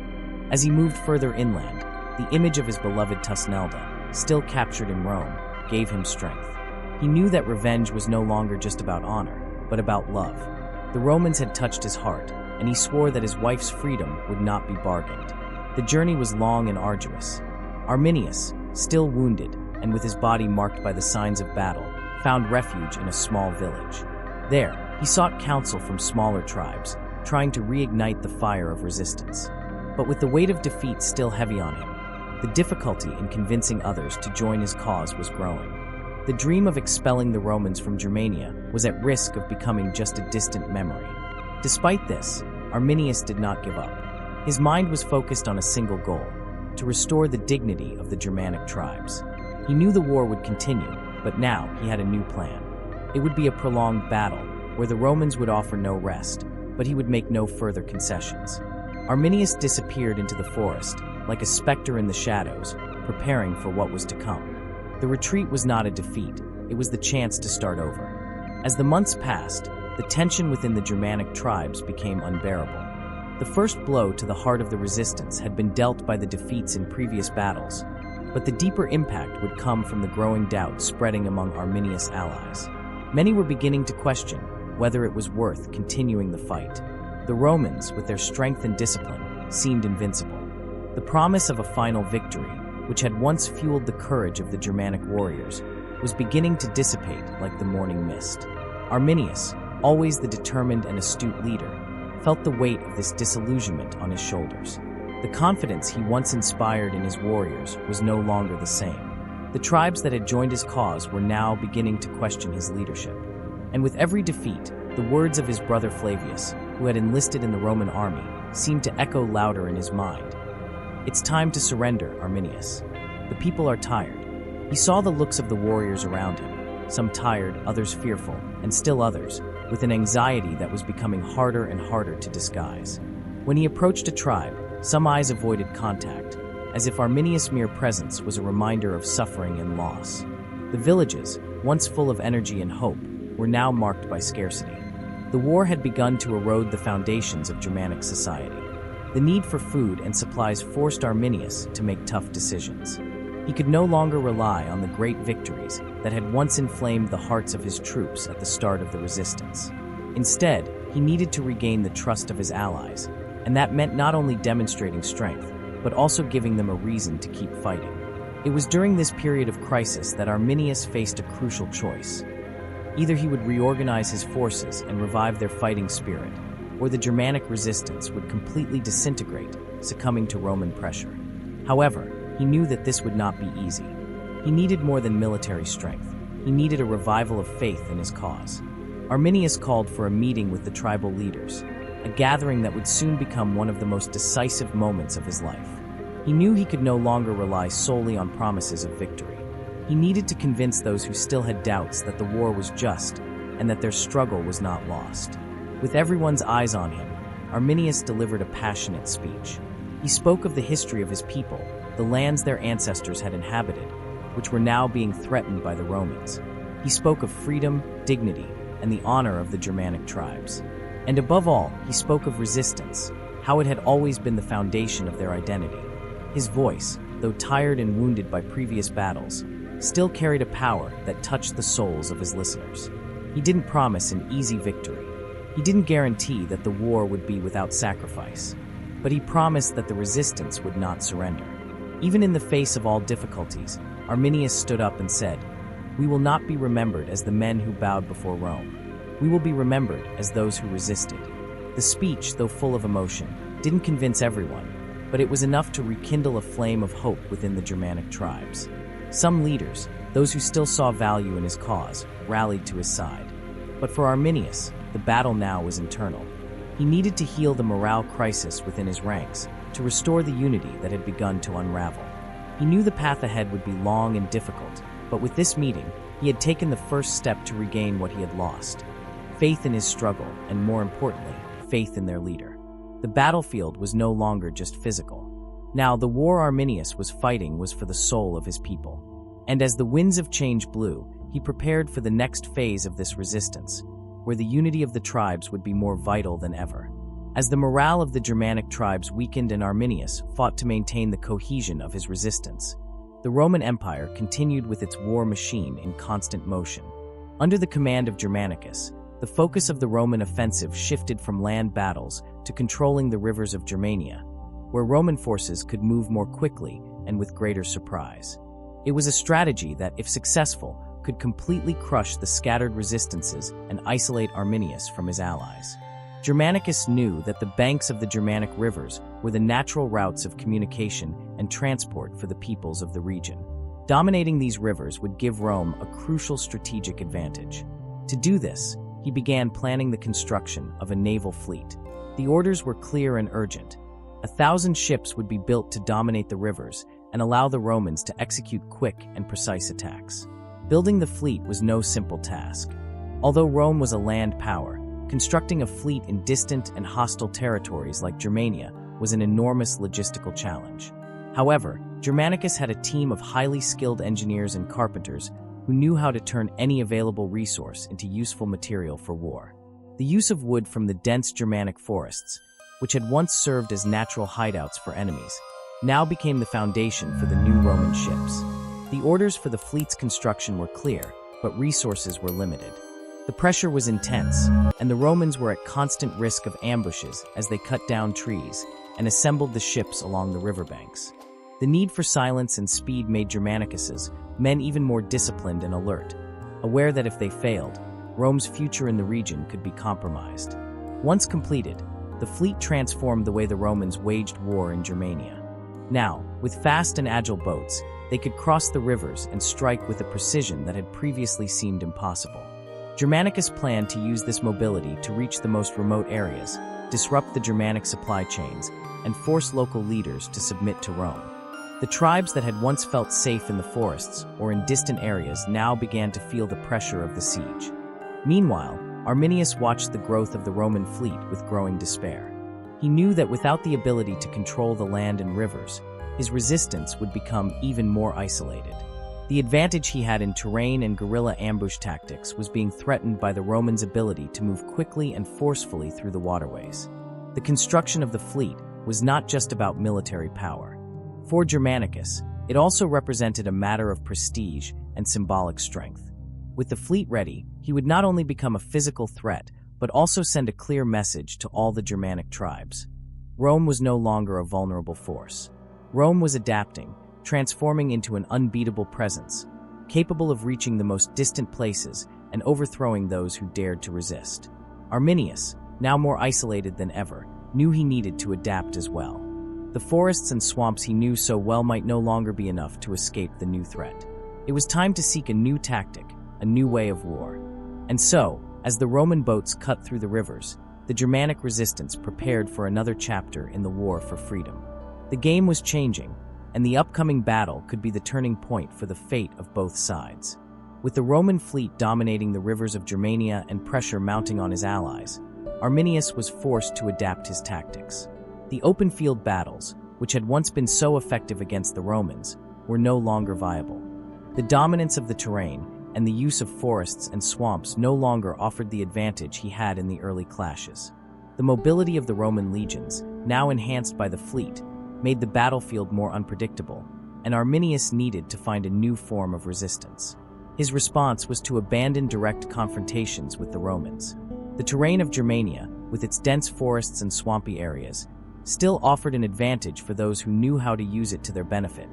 Speaker 1: As he moved further inland, the image of his beloved Tusnelda, still captured in Rome, gave him strength. He knew that revenge was no longer just about honor, but about love. The Romans had touched his heart, and he swore that his wife's freedom would not be bargained. The journey was long and arduous. Arminius, still wounded and with his body marked by the signs of battle, found refuge in a small village. There, he sought counsel from smaller tribes, trying to reignite the fire of resistance. But with the weight of defeat still heavy on him, the difficulty in convincing others to join his cause was growing. The dream of expelling the Romans from Germania was at risk of becoming just a distant memory. Despite this, Arminius did not give up. His mind was focused on a single goal: to restore the dignity of the Germanic tribes. He knew the war would continue, but now he had a new plan. It would be a prolonged battle, where the Romans would offer no rest, but he would make no further concessions. Arminius disappeared into the forest, like a specter in the shadows, preparing for what was to come. The retreat was not a defeat, it was the chance to start over. As the months passed, the tension within the Germanic tribes became unbearable. The first blow to the heart of the resistance had been dealt by the defeats in previous battles, but the deeper impact would come from the growing doubt spreading among Arminius' allies. Many were beginning to question whether it was worth continuing the fight. The Romans, with their strength and discipline, seemed invincible. The promise of a final victory, which had once fueled the courage of the Germanic warriors, was beginning to dissipate like the morning mist. Arminius, always the determined and astute leader, felt the weight of this disillusionment on his shoulders. The confidence he once inspired in his warriors was no longer the same. The tribes that had joined his cause were now beginning to question his leadership. And with every defeat, the words of his brother Flavius, who had enlisted in the Roman army, seemed to echo louder in his mind. "It's time to surrender, Arminius. The people are tired." He saw the looks of the warriors around him, some tired, others fearful, and still others, with an anxiety that was becoming harder and harder to disguise. When he approached a tribe, some eyes avoided contact, as if Arminius' mere presence was a reminder of suffering and loss. The villages, once full of energy and hope, were now marked by scarcity. The war had begun to erode the foundations of Germanic society. The need for food and supplies forced Arminius to make tough decisions. He could no longer rely on the great victories that had once inflamed the hearts of his troops at the start of the resistance. Instead, he needed to regain the trust of his allies, and that meant not only demonstrating strength, but also giving them a reason to keep fighting. It was during this period of crisis that Arminius faced a crucial choice. Either he would reorganize his forces and revive their fighting spirit, or the Germanic resistance would completely disintegrate, succumbing to Roman pressure. However, he knew that this would not be easy. He needed more than military strength. He needed a revival of faith in his cause. Arminius called for a meeting with the tribal leaders, a gathering that would soon become one of the most decisive moments of his life. He knew he could no longer rely solely on promises of victory. He needed to convince those who still had doubts that the war was just and that their struggle was not lost. With everyone's eyes on him, Arminius delivered a passionate speech. He spoke of the history of his people, the lands their ancestors had inhabited, which were now being threatened by the Romans. He spoke of freedom, dignity, and the honor of the Germanic tribes. And above all, he spoke of resistance, how it had always been the foundation of their identity. His voice, though tired and wounded by previous battles, still carried a power that touched the souls of his listeners. He didn't promise an easy victory. He didn't guarantee that the war would be without sacrifice, but he promised that the resistance would not surrender. Even in the face of all difficulties, Arminius stood up and said, "We will not be remembered as the men who bowed before Rome. We will be remembered as those who resisted." The speech, though full of emotion, didn't convince everyone, but it was enough to rekindle a flame of hope within the Germanic tribes. Some leaders, those who still saw value in his cause, rallied to his side. But for Arminius, the battle now was internal. He needed to heal the morale crisis within his ranks, to restore the unity that had begun to unravel. He knew the path ahead would be long and difficult, but with this meeting, he had taken the first step to regain what he had lost: faith in his struggle, and more importantly, faith in their leader. The battlefield was no longer just physical. Now, the war Arminius was fighting was for the soul of his people. And as the winds of change blew, he prepared for the next phase of this resistance, where the unity of the tribes would be more vital than ever. As the morale of the Germanic tribes weakened and Arminius fought to maintain the cohesion of his resistance, the Roman Empire continued with its war machine in constant motion. Under the command of Germanicus, the focus of the Roman offensive shifted from land battles to controlling the rivers of Germania, where Roman forces could move more quickly and with greater surprise. It was a strategy that, if successful, could completely crush the scattered resistances and isolate Arminius from his allies. Germanicus knew that the banks of the Germanic rivers were the natural routes of communication and transport for the peoples of the region. Dominating these rivers would give Rome a crucial strategic advantage. To do this, he began planning the construction of a naval fleet. The orders were clear and urgent. 1,000 ships would be built to dominate the rivers and allow the Romans to execute quick and precise attacks. Building the fleet was no simple task. Although Rome was a land power, constructing a fleet in distant and hostile territories like Germania was an enormous logistical challenge. However, Germanicus had a team of highly skilled engineers and carpenters who knew how to turn any available resource into useful material for war. The use of wood from the dense Germanic forests, which had once served as natural hideouts for enemies, now became the foundation for the new Roman ships. The orders for the fleet's construction were clear, but resources were limited. The pressure was intense, and the Romans were at constant risk of ambushes as they cut down trees and assembled the ships along the riverbanks. The need for silence and speed made Germanicus's men even more disciplined and alert, aware that if they failed, Rome's future in the region could be compromised. Once completed, the fleet transformed the way the Romans waged war in Germania. Now, with fast and agile boats, they could cross the rivers and strike with a precision that had previously seemed impossible. Germanicus planned to use this mobility to reach the most remote areas, disrupt the Germanic supply chains, and force local leaders to submit to Rome. The tribes that had once felt safe in the forests or in distant areas now began to feel the pressure of the siege. Meanwhile, Arminius watched the growth of the Roman fleet with growing despair. He knew that without the ability to control the land and rivers, his resistance would become even more isolated. The advantage he had in terrain and guerrilla ambush tactics was being threatened by the Romans' ability to move quickly and forcefully through the waterways. The construction of the fleet was not just about military power. For Germanicus, it also represented a matter of prestige and symbolic strength. With the fleet ready, he would not only become a physical threat, but also send a clear message to all the Germanic tribes. Rome was no longer a vulnerable force. Rome was adapting, transforming into an unbeatable presence, capable of reaching the most distant places and overthrowing those who dared to resist. Arminius, now more isolated than ever, knew he needed to adapt as well. The forests and swamps he knew so well might no longer be enough to escape the new threat. It was time to seek a new tactic, a new way of war. And so, as the Roman boats cut through the rivers, the Germanic resistance prepared for another chapter in the war for freedom. The game was changing, and the upcoming battle could be the turning point for the fate of both sides. With the Roman fleet dominating the rivers of Germania and pressure mounting on his allies, Arminius was forced to adapt his tactics. The open field battles, which had once been so effective against the Romans, were no longer viable. The dominance of the terrain and the use of forests and swamps no longer offered the advantage he had in the early clashes. The mobility of the Roman legions, now enhanced by the fleet, made the battlefield more unpredictable, and Arminius needed to find a new form of resistance. His response was to abandon direct confrontations with the Romans. The terrain of Germania, with its dense forests and swampy areas, still offered an advantage for those who knew how to use it to their benefit,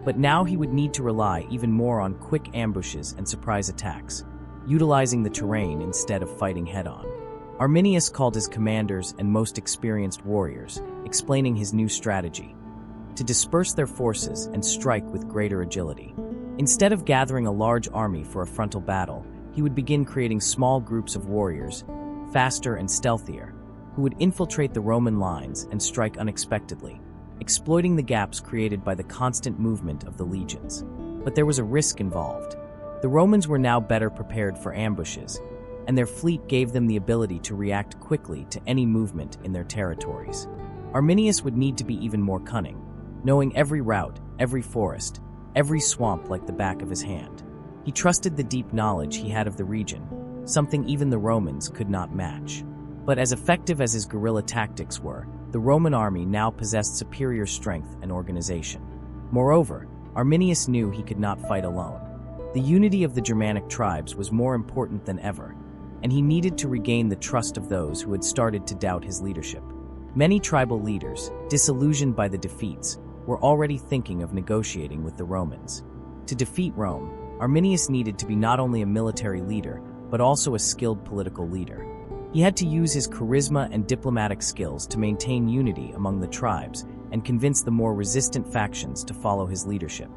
Speaker 1: but now he would need to rely even more on quick ambushes and surprise attacks, utilizing the terrain instead of fighting head-on. Arminius called his commanders and most experienced warriors, explaining his new strategy: to disperse their forces and strike with greater agility. Instead of gathering a large army for a frontal battle, he would begin creating small groups of warriors, faster and stealthier, who would infiltrate the Roman lines and strike unexpectedly, exploiting the gaps created by the constant movement of the legions. But there was a risk involved. The Romans were now better prepared for ambushes, and their fleet gave them the ability to react quickly to any movement in their territories. Arminius would need to be even more cunning, knowing every route, every forest, every swamp like the back of his hand. He trusted the deep knowledge he had of the region, something even the Romans could not match. But as effective as his guerrilla tactics were, the Roman army now possessed superior strength and organization. Moreover, Arminius knew he could not fight alone. The unity of the Germanic tribes was more important than ever, and he needed to regain the trust of those who had started to doubt his leadership. Many tribal leaders, disillusioned by the defeats, were already thinking of negotiating with the Romans. To defeat Rome, Arminius needed to be not only a military leader, but also a skilled political leader. He had to use his charisma and diplomatic skills to maintain unity among the tribes and convince the more resistant factions to follow his leadership.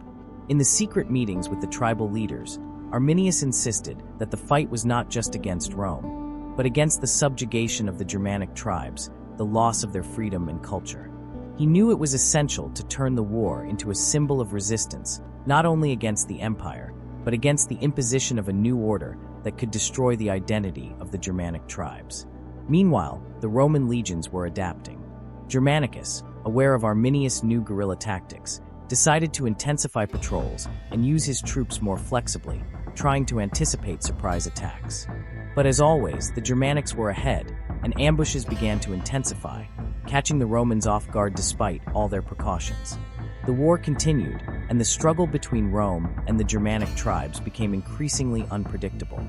Speaker 1: In the secret meetings with the tribal leaders, Arminius insisted that the fight was not just against Rome, but against the subjugation of the Germanic tribes, the loss of their freedom and culture. He knew it was essential to turn the war into a symbol of resistance, not only against the empire, but against the imposition of a new order that could destroy the identity of the Germanic tribes. Meanwhile, the Roman legions were adapting. Germanicus, aware of Arminius' new guerrilla tactics, decided to intensify patrols and use his troops more flexibly, trying to anticipate surprise attacks. But as always, the Germanics were ahead, and ambushes began to intensify, catching the Romans off guard despite all their precautions. The war continued, and the struggle between Rome and the Germanic tribes became increasingly unpredictable.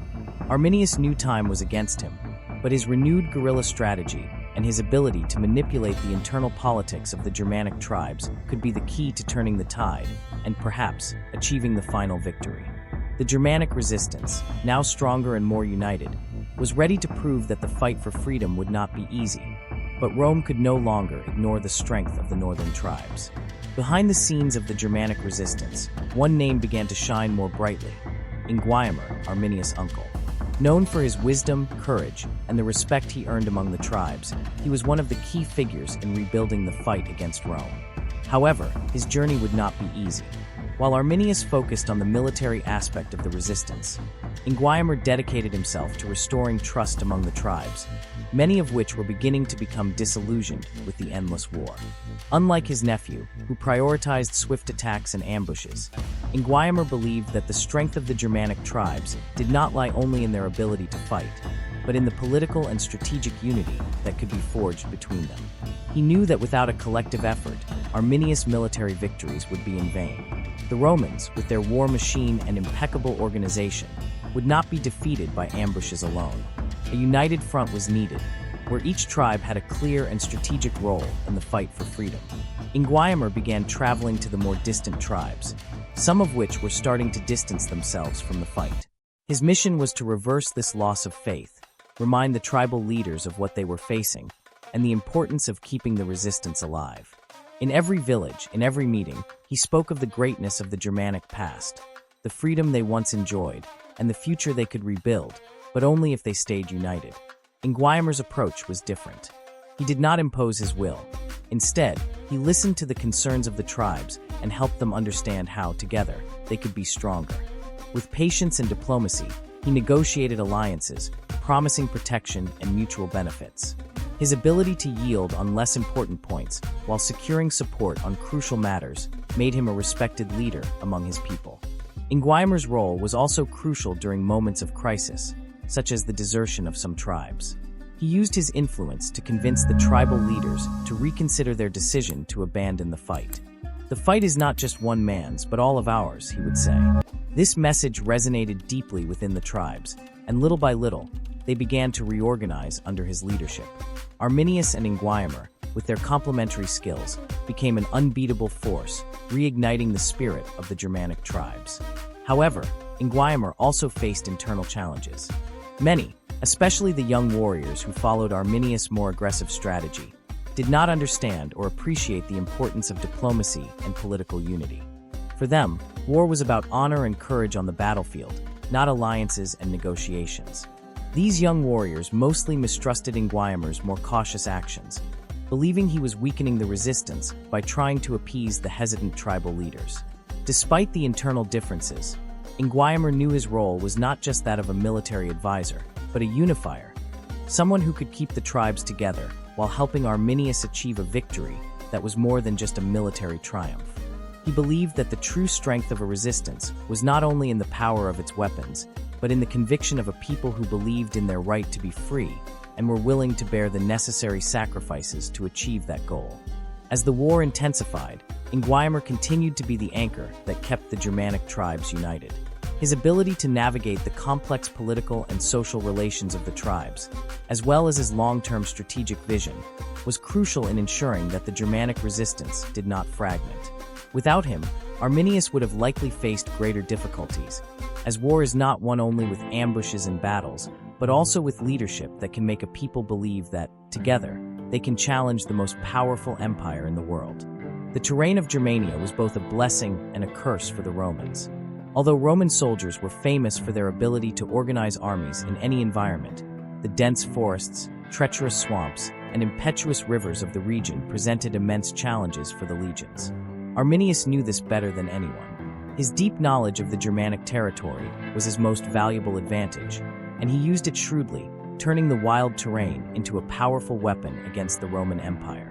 Speaker 1: Arminius knew time was against him, but his renewed guerrilla strategy and his ability to manipulate the internal politics of the Germanic tribes could be the key to turning the tide and perhaps achieving the final victory. The Germanic resistance, now stronger and more united, was ready to prove that the fight for freedom would not be easy, but Rome could no longer ignore the strength of the northern tribes. Behind the scenes of the Germanic resistance, one name began to shine more brightly: Inguiomer, Arminius' uncle. Known for his wisdom, courage, and the respect he earned among the tribes, he was one of the key figures in rebuilding the fight against Rome. However, his journey would not be easy. While Arminius focused on the military aspect of the resistance, Inguiomer dedicated himself to restoring trust among the tribes, many of which were beginning to become disillusioned with the endless war. Unlike his nephew, who prioritized swift attacks and ambushes, Inguiomer believed that the strength of the Germanic tribes did not lie only in their ability to fight, but in the political and strategic unity that could be forged between them. He knew that without a collective effort, Arminius' military victories would be in vain. The Romans, with their war machine and impeccable organization, would not be defeated by ambushes alone. A united front was needed, where each tribe had a clear and strategic role in the fight for freedom. Inguiomer began traveling to the more distant tribes, some of which were starting to distance themselves from the fight. His mission was to reverse this loss of faith, remind the tribal leaders of what they were facing, and the importance of keeping the resistance alive. In every village, in every meeting, he spoke of the greatness of the Germanic past, the freedom they once enjoyed, and the future they could rebuild, but only if they stayed united. Inguiomer's approach was different. He did not impose his will. Instead, he listened to the concerns of the tribes and helped them understand how, together, they could be stronger. With patience and diplomacy, he negotiated alliances, promising protection and mutual benefits. His ability to yield on less important points while securing support on crucial matters made him a respected leader among his people. Inguiomer's role was also crucial during moments of crisis, such as the desertion of some tribes. He used his influence to convince the tribal leaders to reconsider their decision to abandon the fight. "The fight is not just one man's, but all of ours," he would say. This message resonated deeply within the tribes, and little by little, they began to reorganize under his leadership. Arminius and Inguiomer, with their complementary skills, became an unbeatable force, reigniting the spirit of the Germanic tribes. However, Inguiomer also faced internal challenges. Many, especially the young warriors who followed Arminius' more aggressive strategy, did not understand or appreciate the importance of diplomacy and political unity. For them, war was about honor and courage on the battlefield, not alliances and negotiations. These young warriors mostly mistrusted Inguiomer's more cautious actions, believing he was weakening the resistance by trying to appease the hesitant tribal leaders. Despite the internal differences, Inguiomer knew his role was not just that of a military advisor, but a unifier, someone who could keep the tribes together while helping Arminius achieve a victory that was more than just a military triumph. He believed that the true strength of a resistance was not only in the power of its weapons, but in the conviction of a people who believed in their right to be free and were willing to bear the necessary sacrifices to achieve that goal. As the war intensified, Inguiomer continued to be the anchor that kept the Germanic tribes united. His ability to navigate the complex political and social relations of the tribes, as well as his long-term strategic vision, was crucial in ensuring that the Germanic resistance did not fragment. Without him, Arminius would have likely faced greater difficulties, as war is not won only with ambushes and battles, but also with leadership that can make a people believe that, together, they can challenge the most powerful empire in the world. The terrain of Germania was both a blessing and a curse for the Romans. Although Roman soldiers were famous for their ability to organize armies in any environment, the dense forests, treacherous swamps, and impetuous rivers of the region presented immense challenges for the legions. Arminius knew this better than anyone. His deep knowledge of the Germanic territory was his most valuable advantage, and he used it shrewdly, turning the wild terrain into a powerful weapon against the Roman Empire.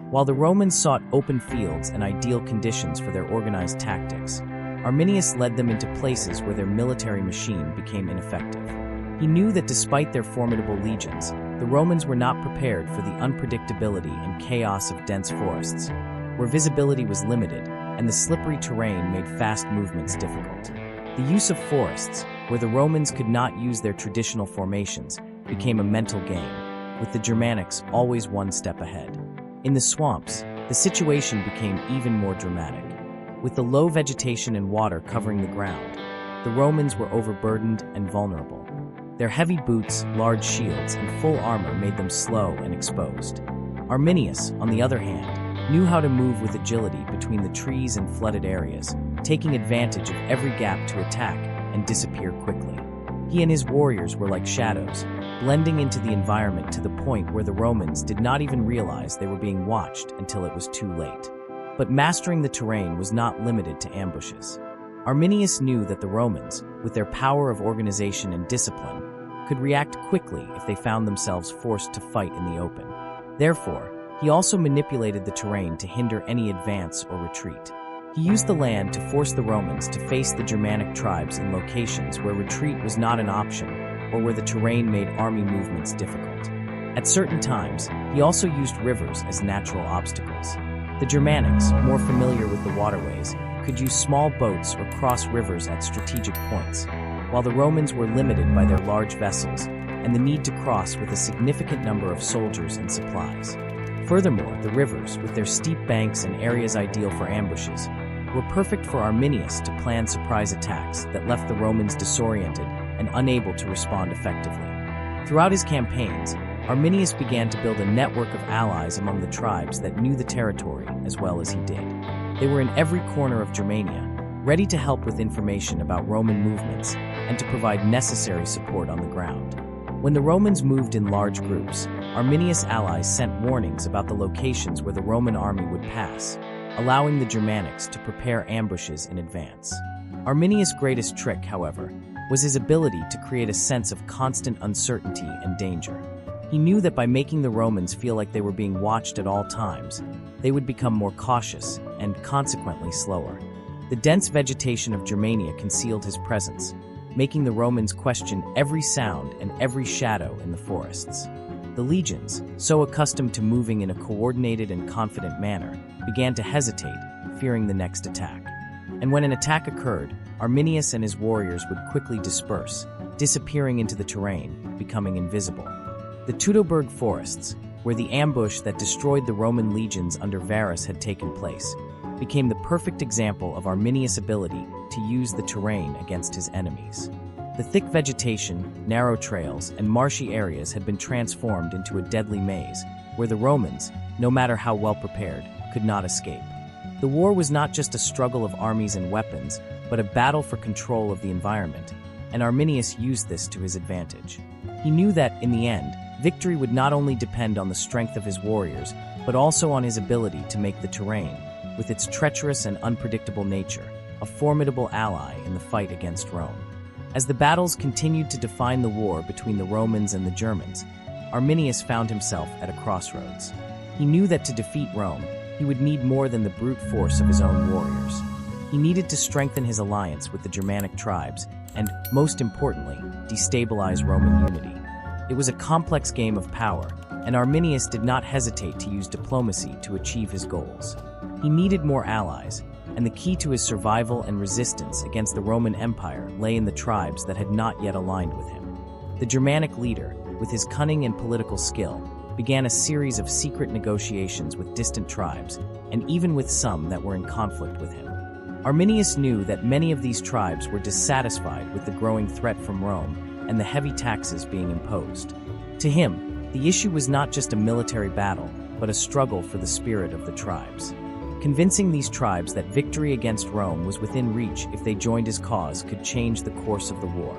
Speaker 1: While the Romans sought open fields and ideal conditions for their organized tactics, Arminius led them into places where their military machine became ineffective. He knew that despite their formidable legions, the Romans were not prepared for the unpredictability and chaos of dense forests, where visibility was limited and the slippery terrain made fast movements difficult. The use of forests, where the Romans could not use their traditional formations, became a mental game, with the Germanics always one step ahead. In the swamps, the situation became even more dramatic. With the low vegetation and water covering the ground, the Romans were overburdened and vulnerable. Their heavy boots, large shields, and full armor made them slow and exposed. Arminius, on the other hand, knew how to move with agility between the trees and flooded areas, taking advantage of every gap to attack and disappear quickly. He and his warriors were like shadows, blending into the environment to the point where the Romans did not even realize they were being watched until it was too late. But mastering the terrain was not limited to ambushes. Arminius knew that the Romans, with their power of organization and discipline, could react quickly if they found themselves forced to fight in the open. Therefore, he also manipulated the terrain to hinder any advance or retreat. He used the land to force the Romans to face the Germanic tribes in locations where retreat was not an option or where the terrain made army movements difficult. At certain times, he also used rivers as natural obstacles. The Germanics, more familiar with the waterways, could use small boats or cross rivers at strategic points, while the Romans were limited by their large vessels and the need to cross with a significant number of soldiers and supplies. Furthermore, the rivers, with their steep banks and areas ideal for ambushes, were perfect for Arminius to plan surprise attacks that left the Romans disoriented and unable to respond effectively. Throughout his campaigns, Arminius began to build a network of allies among the tribes that knew the territory as well as he did. They were in every corner of Germania, ready to help with information about Roman movements and to provide necessary support on the ground. When the Romans moved in large groups, Arminius' allies sent warnings about the locations where the Roman army would pass, allowing the Germanics to prepare ambushes in advance. Arminius' greatest trick, however, was his ability to create a sense of constant uncertainty and danger. He knew that by making the Romans feel like they were being watched at all times, they would become more cautious and, consequently, slower. The dense vegetation of Germania concealed his presence, making the Romans question every sound and every shadow in the forests. The legions, so accustomed to moving in a coordinated and confident manner, began to hesitate, fearing the next attack. And when an attack occurred, Arminius and his warriors would quickly disperse, disappearing into the terrain, becoming invisible. The Teutoburg Forests, where the ambush that destroyed the Roman legions under Varus had taken place, became the perfect example of Arminius' ability to use the terrain against his enemies. The thick vegetation, narrow trails, and marshy areas had been transformed into a deadly maze, where the Romans, no matter how well prepared, could not escape. The war was not just a struggle of armies and weapons, but a battle for control of the environment, and Arminius used this to his advantage. He knew that, in the end, victory would not only depend on the strength of his warriors, but also on his ability to make the terrain, with its treacherous and unpredictable nature, a formidable ally in the fight against Rome. As the battles continued to define the war between the Romans and the Germans, Arminius found himself at a crossroads. He knew that to defeat Rome, he would need more than the brute force of his own warriors. He needed to strengthen his alliance with the Germanic tribes and, most importantly, destabilize Roman unity. It was a complex game of power, and Arminius did not hesitate to use diplomacy to achieve his goals. He needed more allies, and the key to his survival and resistance against the Roman Empire lay in the tribes that had not yet aligned with him. The Germanic leader, with his cunning and political skill, began a series of secret negotiations with distant tribes, and even with some that were in conflict with him. Arminius knew that many of these tribes were dissatisfied with the growing threat from Rome and the heavy taxes being imposed. To him, the issue was not just a military battle, but a struggle for the spirit of the tribes. Convincing these tribes that victory against Rome was within reach if they joined his cause could change the course of the war.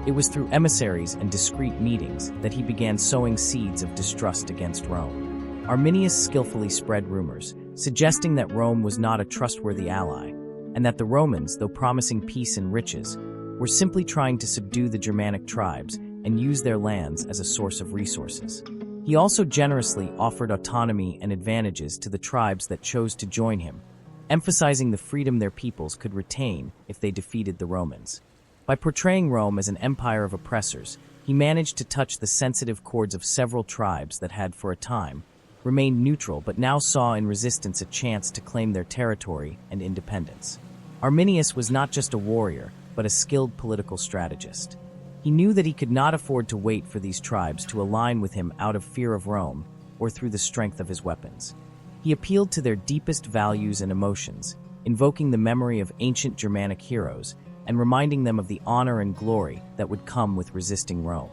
Speaker 1: It was through emissaries and discreet meetings that he began sowing seeds of distrust against Rome. Arminius skillfully spread rumors, suggesting that Rome was not a trustworthy ally, and that the Romans, though promising peace and riches, were simply trying to subdue the Germanic tribes and use their lands as a source of resources. He also generously offered autonomy and advantages to the tribes that chose to join him, emphasizing the freedom their peoples could retain if they defeated the Romans. By portraying Rome as an empire of oppressors, he managed to touch the sensitive chords of several tribes that had, for a time, remained neutral but now saw in resistance a chance to claim their territory and independence. Arminius was not just a warrior, but a skilled political strategist. He knew that he could not afford to wait for these tribes to align with him out of fear of Rome or through the strength of his weapons. He appealed to their deepest values and emotions, invoking the memory of ancient Germanic heroes and reminding them of the honor and glory that would come with resisting Rome.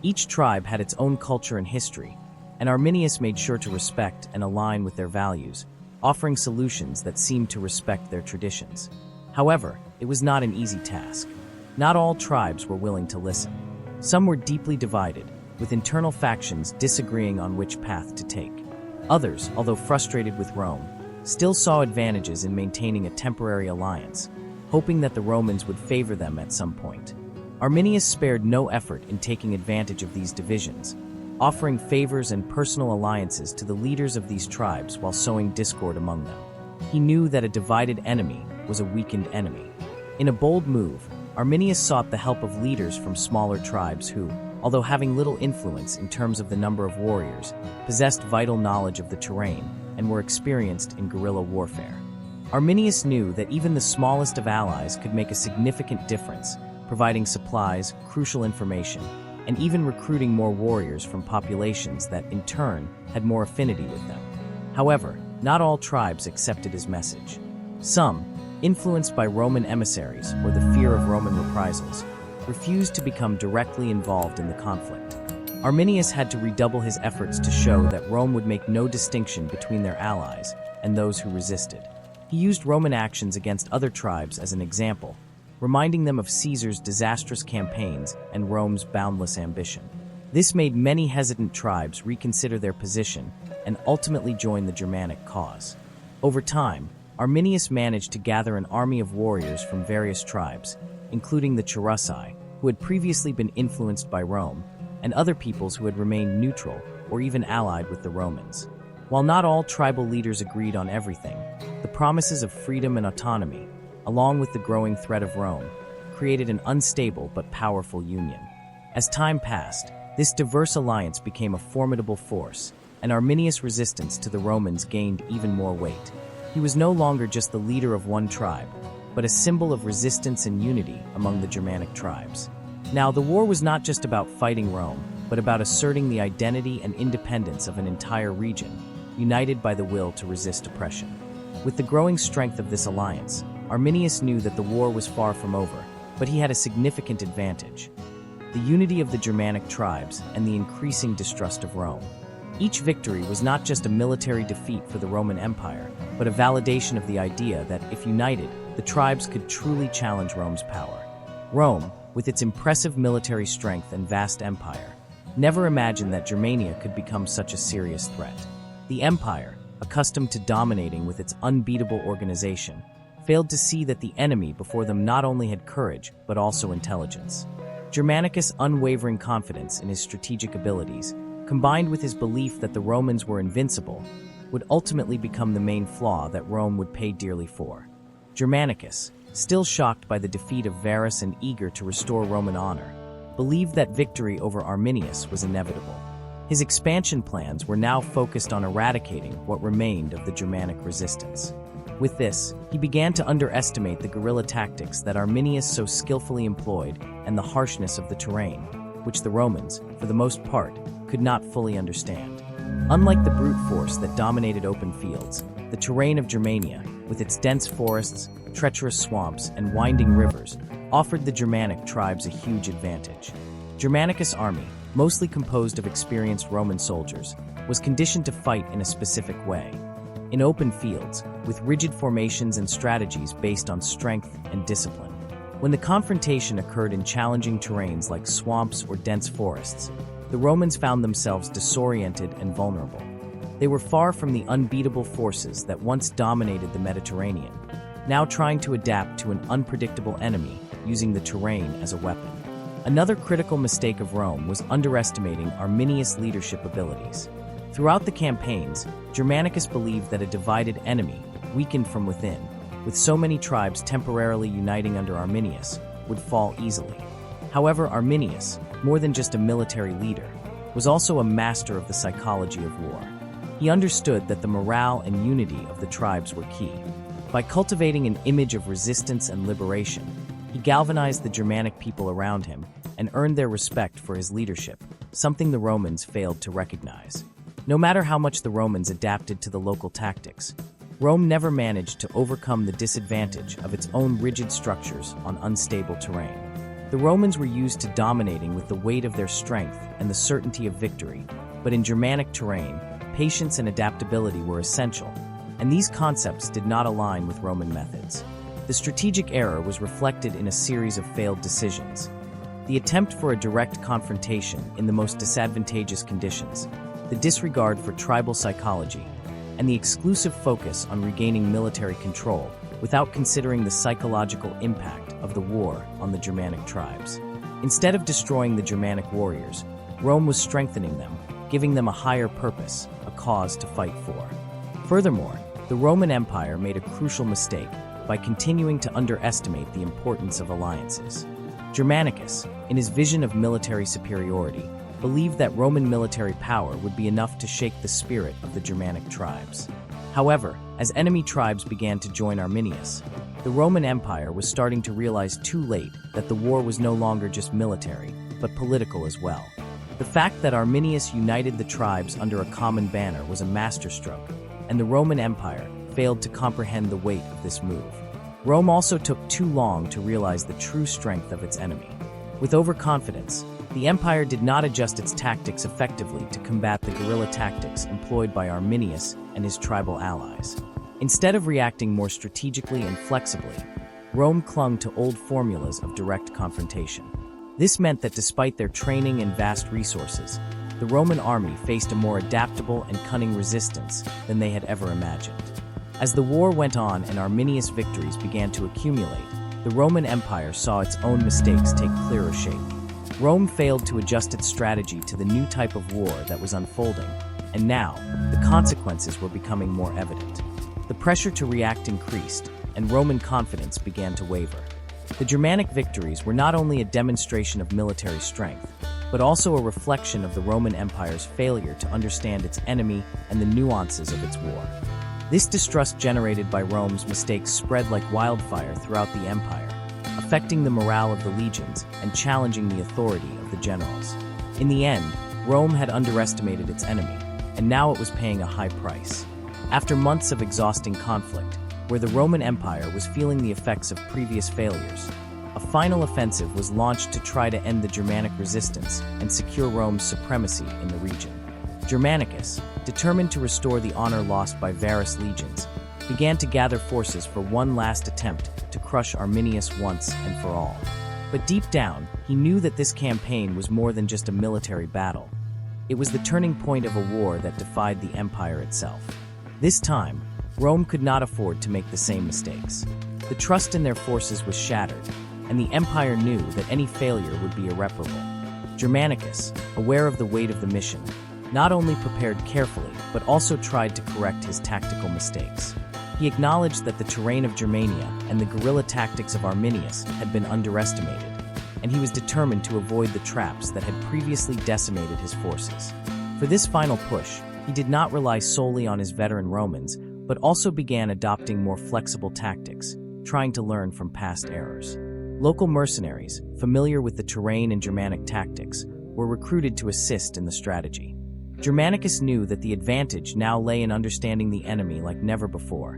Speaker 1: Each tribe had its own culture and history, and Arminius made sure to respect and align with their values, offering solutions that seemed to respect their traditions. However, it was not an easy task. Not all tribes were willing to listen. Some were deeply divided, with internal factions disagreeing on which path to take. Others, although frustrated with Rome, still saw advantages in maintaining a temporary alliance, hoping that the Romans would favor them at some point. Arminius spared no effort in taking advantage of these divisions, offering favors and personal alliances to the leaders of these tribes while sowing discord among them. He knew that a divided enemy was a weakened enemy. In a bold move, Arminius sought the help of leaders from smaller tribes who, although having little influence in terms of the number of warriors, possessed vital knowledge of the terrain and were experienced in guerrilla warfare. Arminius knew that even the smallest of allies could make a significant difference, providing supplies, crucial information, and even recruiting more warriors from populations that, in turn, had more affinity with them. However, not all tribes accepted his message. Some, influenced by Roman emissaries or the fear of Roman reprisals, refused to become directly involved in the conflict. Arminius had to redouble his efforts to show that Rome would make no distinction between their allies and those who resisted. He used Roman actions against other tribes as an example, reminding them of Caesar's disastrous campaigns and Rome's boundless ambition. This made many hesitant tribes reconsider their position and ultimately join the Germanic cause. Over time, Arminius managed to gather an army of warriors from various tribes, including the Cherusci, who had previously been influenced by Rome, and other peoples who had remained neutral or even allied with the Romans. While not all tribal leaders agreed on everything, the promises of freedom and autonomy, along with the growing threat of Rome, created an unstable but powerful union. As time passed, this diverse alliance became a formidable force, and Arminius' resistance to the Romans gained even more weight. He was no longer just the leader of one tribe, but a symbol of resistance and unity among the Germanic tribes. Now, the war was not just about fighting Rome, but about asserting the identity and independence of an entire region, united by the will to resist oppression. With the growing strength of this alliance, Arminius knew that the war was far from over, but he had a significant advantage: the unity of the Germanic tribes and the increasing distrust of Rome. Each victory was not just a military defeat for the Roman Empire, but a validation of the idea that, if united, the tribes could truly challenge Rome's power. Rome, with its impressive military strength and vast empire, never imagined that Germania could become such a serious threat. The empire, accustomed to dominating with its unbeatable organization, failed to see that the enemy before them not only had courage, but also intelligence. Germanicus' unwavering confidence in his strategic abilities, combined with his belief that the Romans were invincible, would ultimately become the main flaw that Rome would pay dearly for. Germanicus, still shocked by the defeat of Varus and eager to restore Roman honor, believed that victory over Arminius was inevitable. His expansion plans were now focused on eradicating what remained of the Germanic resistance. With this, he began to underestimate the guerrilla tactics that Arminius so skillfully employed and the harshness of the terrain, which the Romans, for the most part, could not fully understand. Unlike the brute force that dominated open fields, the terrain of Germania, with its dense forests, treacherous swamps, and winding rivers, offered the Germanic tribes a huge advantage. Germanicus' army, mostly composed of experienced Roman soldiers, was conditioned to fight in a specific way. In open fields, with rigid formations and strategies based on strength and discipline. When the confrontation occurred in challenging terrains like swamps or dense forests, the Romans found themselves disoriented and vulnerable. They were far from the unbeatable forces that once dominated the Mediterranean, now trying to adapt to an unpredictable enemy using the terrain as a weapon. Another critical mistake of Rome was underestimating Arminius' leadership abilities. Throughout the campaigns, Germanicus believed that a divided enemy, weakened from within, with so many tribes temporarily uniting under Arminius, would fall easily. However, Arminius, more than just a military leader, was also a master of the psychology of war. He understood that the morale and unity of the tribes were key. By cultivating an image of resistance and liberation, he galvanized the Germanic people around him and earned their respect for his leadership, something the Romans failed to recognize. No matter how much the Romans adapted to the local tactics, Rome never managed to overcome the disadvantage of its own rigid structures on unstable terrain. The Romans were used to dominating with the weight of their strength and the certainty of victory, but in Germanic terrain, patience and adaptability were essential, and these concepts did not align with Roman methods. The strategic error was reflected in a series of failed decisions. The attempt for a direct confrontation in the most disadvantageous conditions, the disregard for tribal psychology, and the exclusive focus on regaining military control without considering the psychological impact of the war on the Germanic tribes. Instead of destroying the Germanic warriors, Rome was strengthening them, giving them a higher purpose, a cause to fight for. Furthermore, the Roman Empire made a crucial mistake by continuing to underestimate the importance of alliances. Germanicus, in his vision of military superiority, believed that Roman military power would be enough to shake the spirit of the Germanic tribes. However, as enemy tribes began to join Arminius, the Roman Empire was starting to realize too late that the war was no longer just military, but political as well. The fact that Arminius united the tribes under a common banner was a masterstroke, and the Roman Empire failed to comprehend the weight of this move. Rome also took too long to realize the true strength of its enemy. With overconfidence, the empire did not adjust its tactics effectively to combat the guerrilla tactics employed by Arminius and his tribal allies. Instead of reacting more strategically and flexibly, Rome clung to old formulas of direct confrontation. This meant that despite their training and vast resources, the Roman army faced a more adaptable and cunning resistance than they had ever imagined. As the war went on and Arminius victories began to accumulate, the Roman Empire saw its own mistakes take clearer shape. Rome failed to adjust its strategy to the new type of war that was unfolding, and now, the consequences were becoming more evident. The pressure to react increased, and Roman confidence began to waver. The Germanic victories were not only a demonstration of military strength, but also a reflection of the Roman Empire's failure to understand its enemy and the nuances of its war. This distrust generated by Rome's mistakes spread like wildfire throughout the empire, affecting the morale of the legions and challenging the authority of the generals. In the end, Rome had underestimated its enemy, and now it was paying a high price. After months of exhausting conflict, where the Roman Empire was feeling the effects of previous failures, a final offensive was launched to try to end the Germanic resistance and secure Rome's supremacy in the region. Germanicus, determined to restore the honor lost by Varus legions, began to gather forces for one last attempt to crush Arminius once and for all. But deep down, he knew that this campaign was more than just a military battle. It was the turning point of a war that defied the empire itself. This time, Rome could not afford to make the same mistakes. The trust in their forces was shattered, and the empire knew that any failure would be irreparable. Germanicus, aware of the weight of the mission, not only prepared carefully, but also tried to correct his tactical mistakes. He acknowledged that the terrain of Germania and the guerrilla tactics of Arminius had been underestimated, and he was determined to avoid the traps that had previously decimated his forces. For this final push, he did not rely solely on his veteran Romans, but also began adopting more flexible tactics, trying to learn from past errors. Local mercenaries, familiar with the terrain and Germanic tactics, were recruited to assist in the strategy. Germanicus knew that the advantage now lay in understanding the enemy like never before,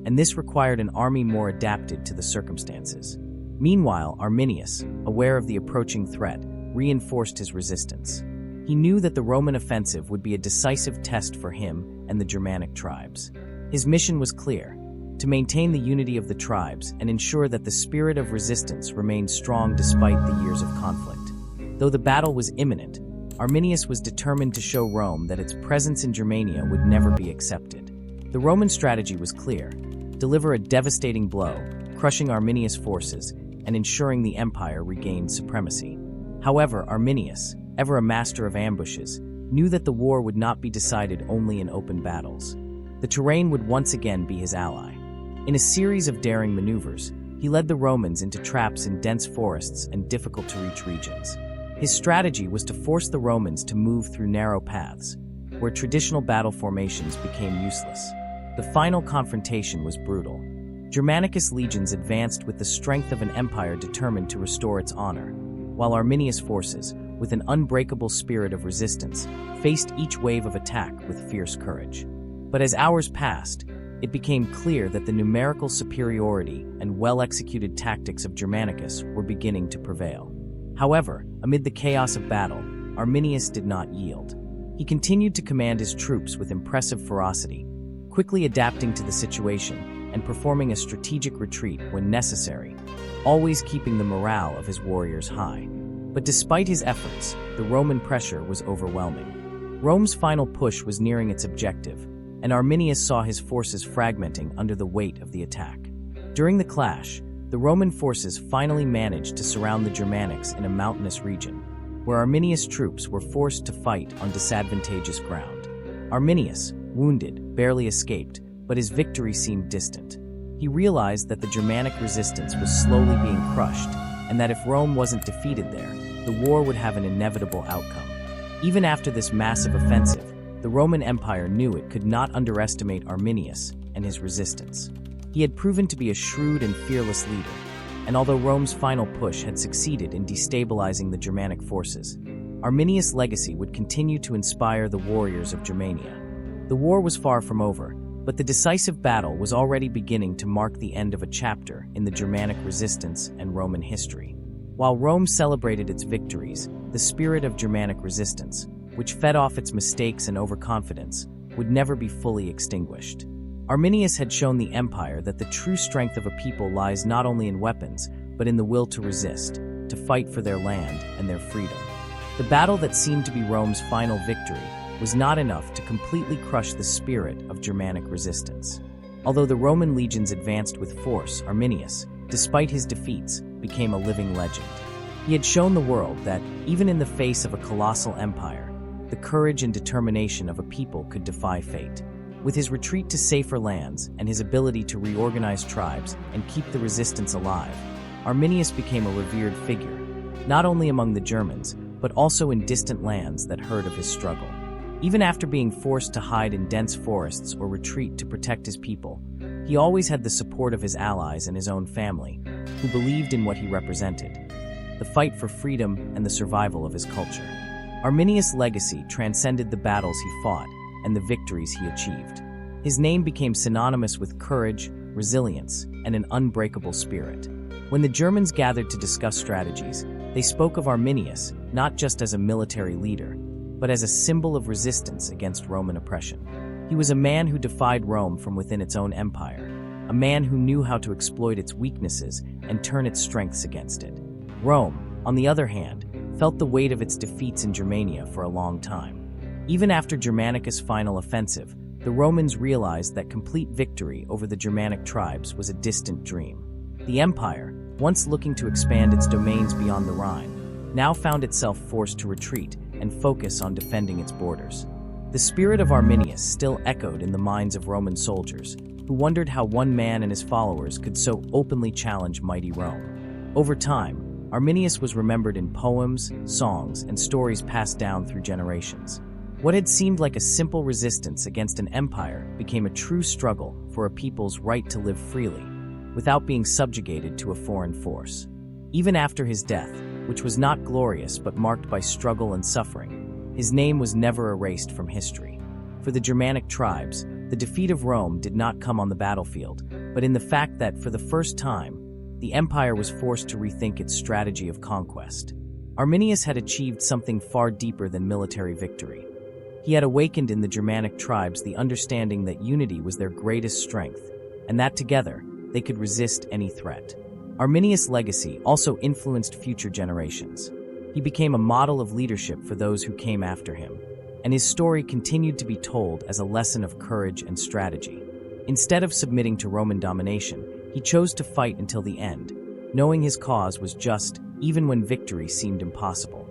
Speaker 1: and this required an army more adapted to the circumstances. Meanwhile, Arminius, aware of the approaching threat, reinforced his resistance. He knew that the Roman offensive would be a decisive test for him and the Germanic tribes. His mission was clear: to maintain the unity of the tribes and ensure that the spirit of resistance remained strong despite the years of conflict. Though the battle was imminent, Arminius was determined to show Rome that its presence in Germania would never be accepted. The Roman strategy was clear: deliver a devastating blow, crushing Arminius' forces and ensuring the empire regained supremacy. However, Arminius, ever a master of ambushes, knew that the war would not be decided only in open battles. The terrain would once again be his ally. In a series of daring maneuvers, he led the Romans into traps in dense forests and difficult-to-reach regions. His strategy was to force the Romans to move through narrow paths, where traditional battle formations became useless. The final confrontation was brutal. Germanicus legions advanced with the strength of an empire determined to restore its honor, while Arminius' forces, with an unbreakable spirit of resistance, faced each wave of attack with fierce courage. But as hours passed, it became clear that the numerical superiority and well-executed tactics of Germanicus were beginning to prevail. However, amid the chaos of battle, Arminius did not yield. He continued to command his troops with impressive ferocity, quickly adapting to the situation and performing a strategic retreat when necessary, always keeping the morale of his warriors high. But despite his efforts, the Roman pressure was overwhelming. Rome's final push was nearing its objective, and Arminius saw his forces fragmenting under the weight of the attack. During the clash, the Roman forces finally managed to surround the Germanics in a mountainous region, where Arminius' troops were forced to fight on disadvantageous ground. Arminius, wounded, barely escaped, but his victory seemed distant. He realized that the Germanic resistance was slowly being crushed, and that if Rome wasn't defeated there, the war would have an inevitable outcome. Even after this massive offensive, the Roman Empire knew it could not underestimate Arminius and his resistance. He had proven to be a shrewd and fearless leader, and although Rome's final push had succeeded in destabilizing the Germanic forces, Arminius' legacy would continue to inspire the warriors of Germania. The war was far from over, but the decisive battle was already beginning to mark the end of a chapter in the Germanic resistance and Roman history. While Rome celebrated its victories, the spirit of Germanic resistance, which fed off its mistakes and overconfidence, would never be fully extinguished. Arminius had shown the empire that the true strength of a people lies not only in weapons, but in the will to resist, to fight for their land and their freedom. The battle that seemed to be Rome's final victory was not enough to completely crush the spirit of Germanic resistance. Although the Roman legions advanced with force, Arminius, despite his defeats, became a living legend. He had shown the world that, even in the face of a colossal empire, the courage and determination of a people could defy fate. With his retreat to safer lands and his ability to reorganize tribes and keep the resistance alive, Arminius became a revered figure, not only among the Germans, but also in distant lands that heard of his struggle. Even after being forced to hide in dense forests or retreat to protect his people, he always had the support of his allies and his own family, who believed in what he represented: the fight for freedom and the survival of his culture. Arminius' legacy transcended the battles he fought and the victories he achieved. His name became synonymous with courage, resilience, and an unbreakable spirit. When the Germans gathered to discuss strategies, they spoke of Arminius not just as a military leader, but as a symbol of resistance against Roman oppression. He was a man who defied Rome from within its own empire, a man who knew how to exploit its weaknesses and turn its strengths against it. Rome, on the other hand, felt the weight of its defeats in Germania for a long time. Even after Germanicus' final offensive, the Romans realized that complete victory over the Germanic tribes was a distant dream. The empire, once looking to expand its domains beyond the Rhine, now found itself forced to retreat and focus on defending its borders. The spirit of Arminius still echoed in the minds of Roman soldiers, who wondered how one man and his followers could so openly challenge mighty Rome. Over time, Arminius was remembered in poems, songs, and stories passed down through generations. What had seemed like a simple resistance against an empire became a true struggle for a people's right to live freely, without being subjugated to a foreign force. Even after his death, which was not glorious but marked by struggle and suffering, his name was never erased from history. For the Germanic tribes, the defeat of Rome did not come on the battlefield, but in the fact that, for the first time, the empire was forced to rethink its strategy of conquest. Arminius had achieved something far deeper than military victory. He had awakened in the Germanic tribes the understanding that unity was their greatest strength, and that together they could resist any threat. Arminius' legacy also influenced future generations. He became a model of leadership for those who came after him, and his story continued to be told as a lesson of courage and strategy. Instead of submitting to Roman domination, he chose to fight until the end, knowing his cause was just, even when victory seemed impossible.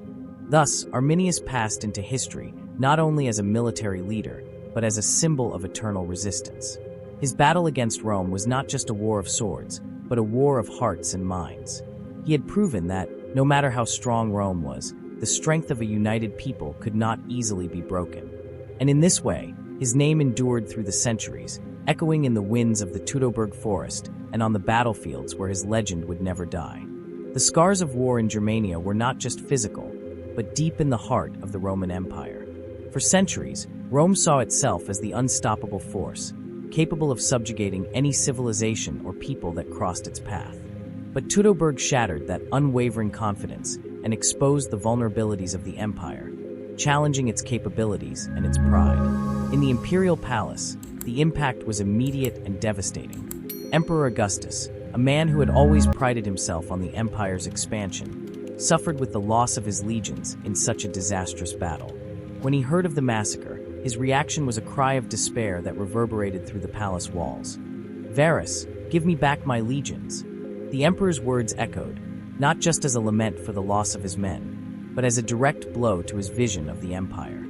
Speaker 1: Thus, Arminius passed into history not only as a military leader, but as a symbol of eternal resistance. His battle against Rome was not just a war of swords, but a war of hearts and minds. He had proven that, no matter how strong Rome was, the strength of a united people could not easily be broken. And in this way, his name endured through the centuries, echoing in the winds of the Teutoburg Forest and on the battlefields where his legend would never die. The scars of war in Germania were not just physical, but deep in the heart of the Roman Empire. For centuries, Rome saw itself as the unstoppable force, capable of subjugating any civilization or people that crossed its path. But Teutoburg shattered that unwavering confidence and exposed the vulnerabilities of the empire, challenging its capabilities and its pride. In the imperial palace, the impact was immediate and devastating. Emperor Augustus, a man who had always prided himself on the empire's expansion, suffered with the loss of his legions in such a disastrous battle. When he heard of the massacre, his reaction was a cry of despair that reverberated through the palace walls. "Varus, give me back my legions." The emperor's words echoed, not just as a lament for the loss of his men, but as a direct blow to his vision of the empire.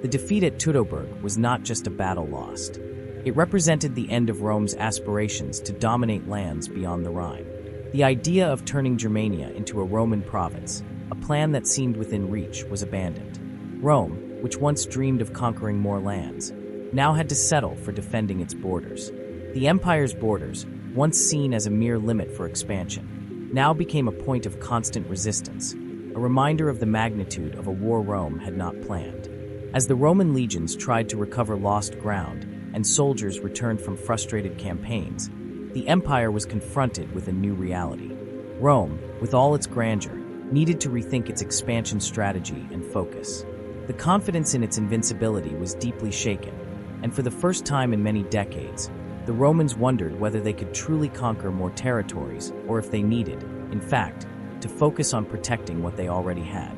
Speaker 1: The defeat at Teutoburg was not just a battle lost. It represented the end of Rome's aspirations to dominate lands beyond the Rhine. The idea of turning Germania into a Roman province, a plan that seemed within reach, was abandoned. Rome, which once dreamed of conquering more lands, now had to settle for defending its borders. The empire's borders, once seen as a mere limit for expansion, now became a point of constant resistance, a reminder of the magnitude of a war Rome had not planned. As the Roman legions tried to recover lost ground and soldiers returned from frustrated campaigns, the empire was confronted with a new reality. Rome, with all its grandeur, needed to rethink its expansion strategy and focus. The confidence in its invincibility was deeply shaken, and for the first time in many decades, the Romans wondered whether they could truly conquer more territories or if they needed, in fact, to focus on protecting what they already had.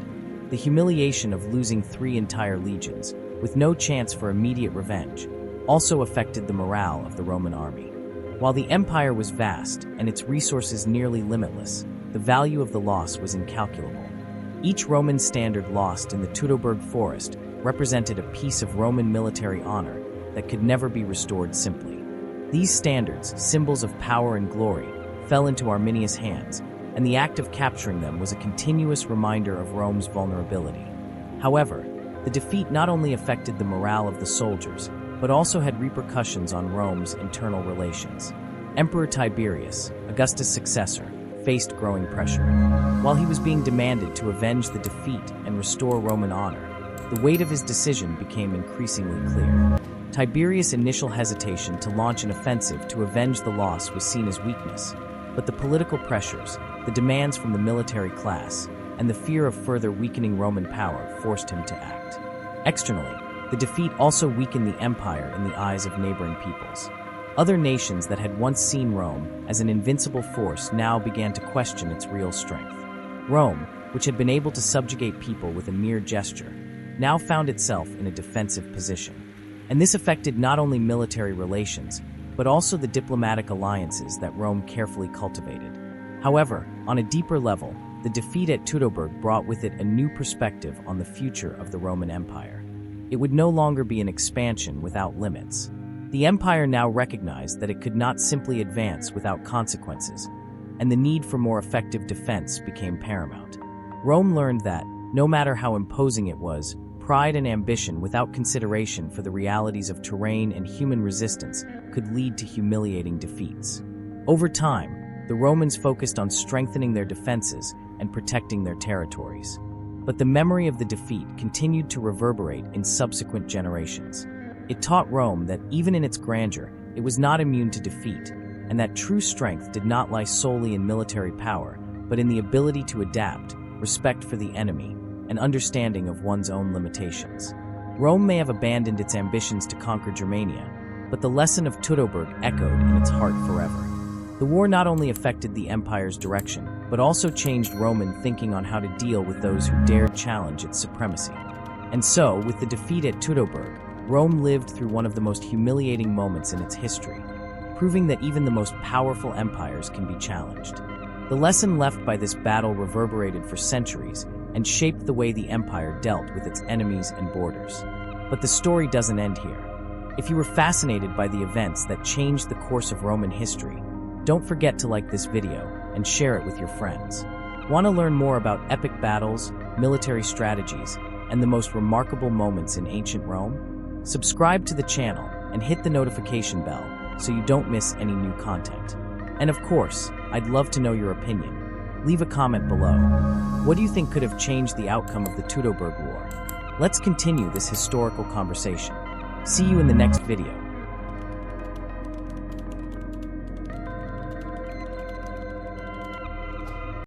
Speaker 1: The humiliation of losing 3 entire legions, with no chance for immediate revenge, also affected the morale of the Roman army. While the empire was vast and its resources nearly limitless, the value of the loss was incalculable. Each Roman standard lost in the Teutoburg Forest represented a piece of Roman military honor that could never be restored simply. These standards, symbols of power and glory, fell into Arminius' hands, and the act of capturing them was a continuous reminder of Rome's vulnerability. However, the defeat not only affected the morale of the soldiers, but also had repercussions on Rome's internal relations. Emperor Tiberius, Augustus' successor, faced growing pressure. While he was being demanded to avenge the defeat and restore Roman honor, the weight of his decision became increasingly clear. Tiberius' initial hesitation to launch an offensive to avenge the loss was seen as weakness, but the political pressures, the demands from the military class, and the fear of further weakening Roman power forced him to act. Externally, the defeat also weakened the empire in the eyes of neighboring peoples. Other nations that had once seen Rome as an invincible force now began to question its real strength. Rome, which had been able to subjugate people with a mere gesture, now found itself in a defensive position. And this affected not only military relations, but also the diplomatic alliances that Rome carefully cultivated. However, on a deeper level, the defeat at Teutoburg brought with it a new perspective on the future of the Roman Empire. It would no longer be an expansion without limits. The empire now recognized that it could not simply advance without consequences, and the need for more effective defense became paramount. Rome learned that, no matter how imposing it was, pride and ambition without consideration for the realities of terrain and human resistance could lead to humiliating defeats. Over time, the Romans focused on strengthening their defenses and protecting their territories. But the memory of the defeat continued to reverberate in subsequent generations. It taught Rome that even in its grandeur, it was not immune to defeat, and that true strength did not lie solely in military power, but in the ability to adapt, respect for the enemy, and understanding of one's own limitations. Rome may have abandoned its ambitions to conquer Germania, but the lesson of Teutoburg echoed in its heart forever. The war not only affected the empire's direction, but also changed Roman thinking on how to deal with those who dared challenge its supremacy. And so, with the defeat at Teutoburg, Rome lived through one of the most humiliating moments in its history, proving that even the most powerful empires can be challenged. The lesson left by this battle reverberated for centuries and shaped the way the empire dealt with its enemies and borders. But the story doesn't end here. If you were fascinated by the events that changed the course of Roman history, don't forget to like this video and share it with your friends. Want to learn more about epic battles, military strategies, and the most remarkable moments in ancient Rome? Subscribe to the channel and hit the notification bell so you don't miss any new content. And of course, I'd love to know your opinion. Leave a comment below. What do you think could have changed the outcome of the Teutoburg War? Let's continue this historical conversation. See you in the next video.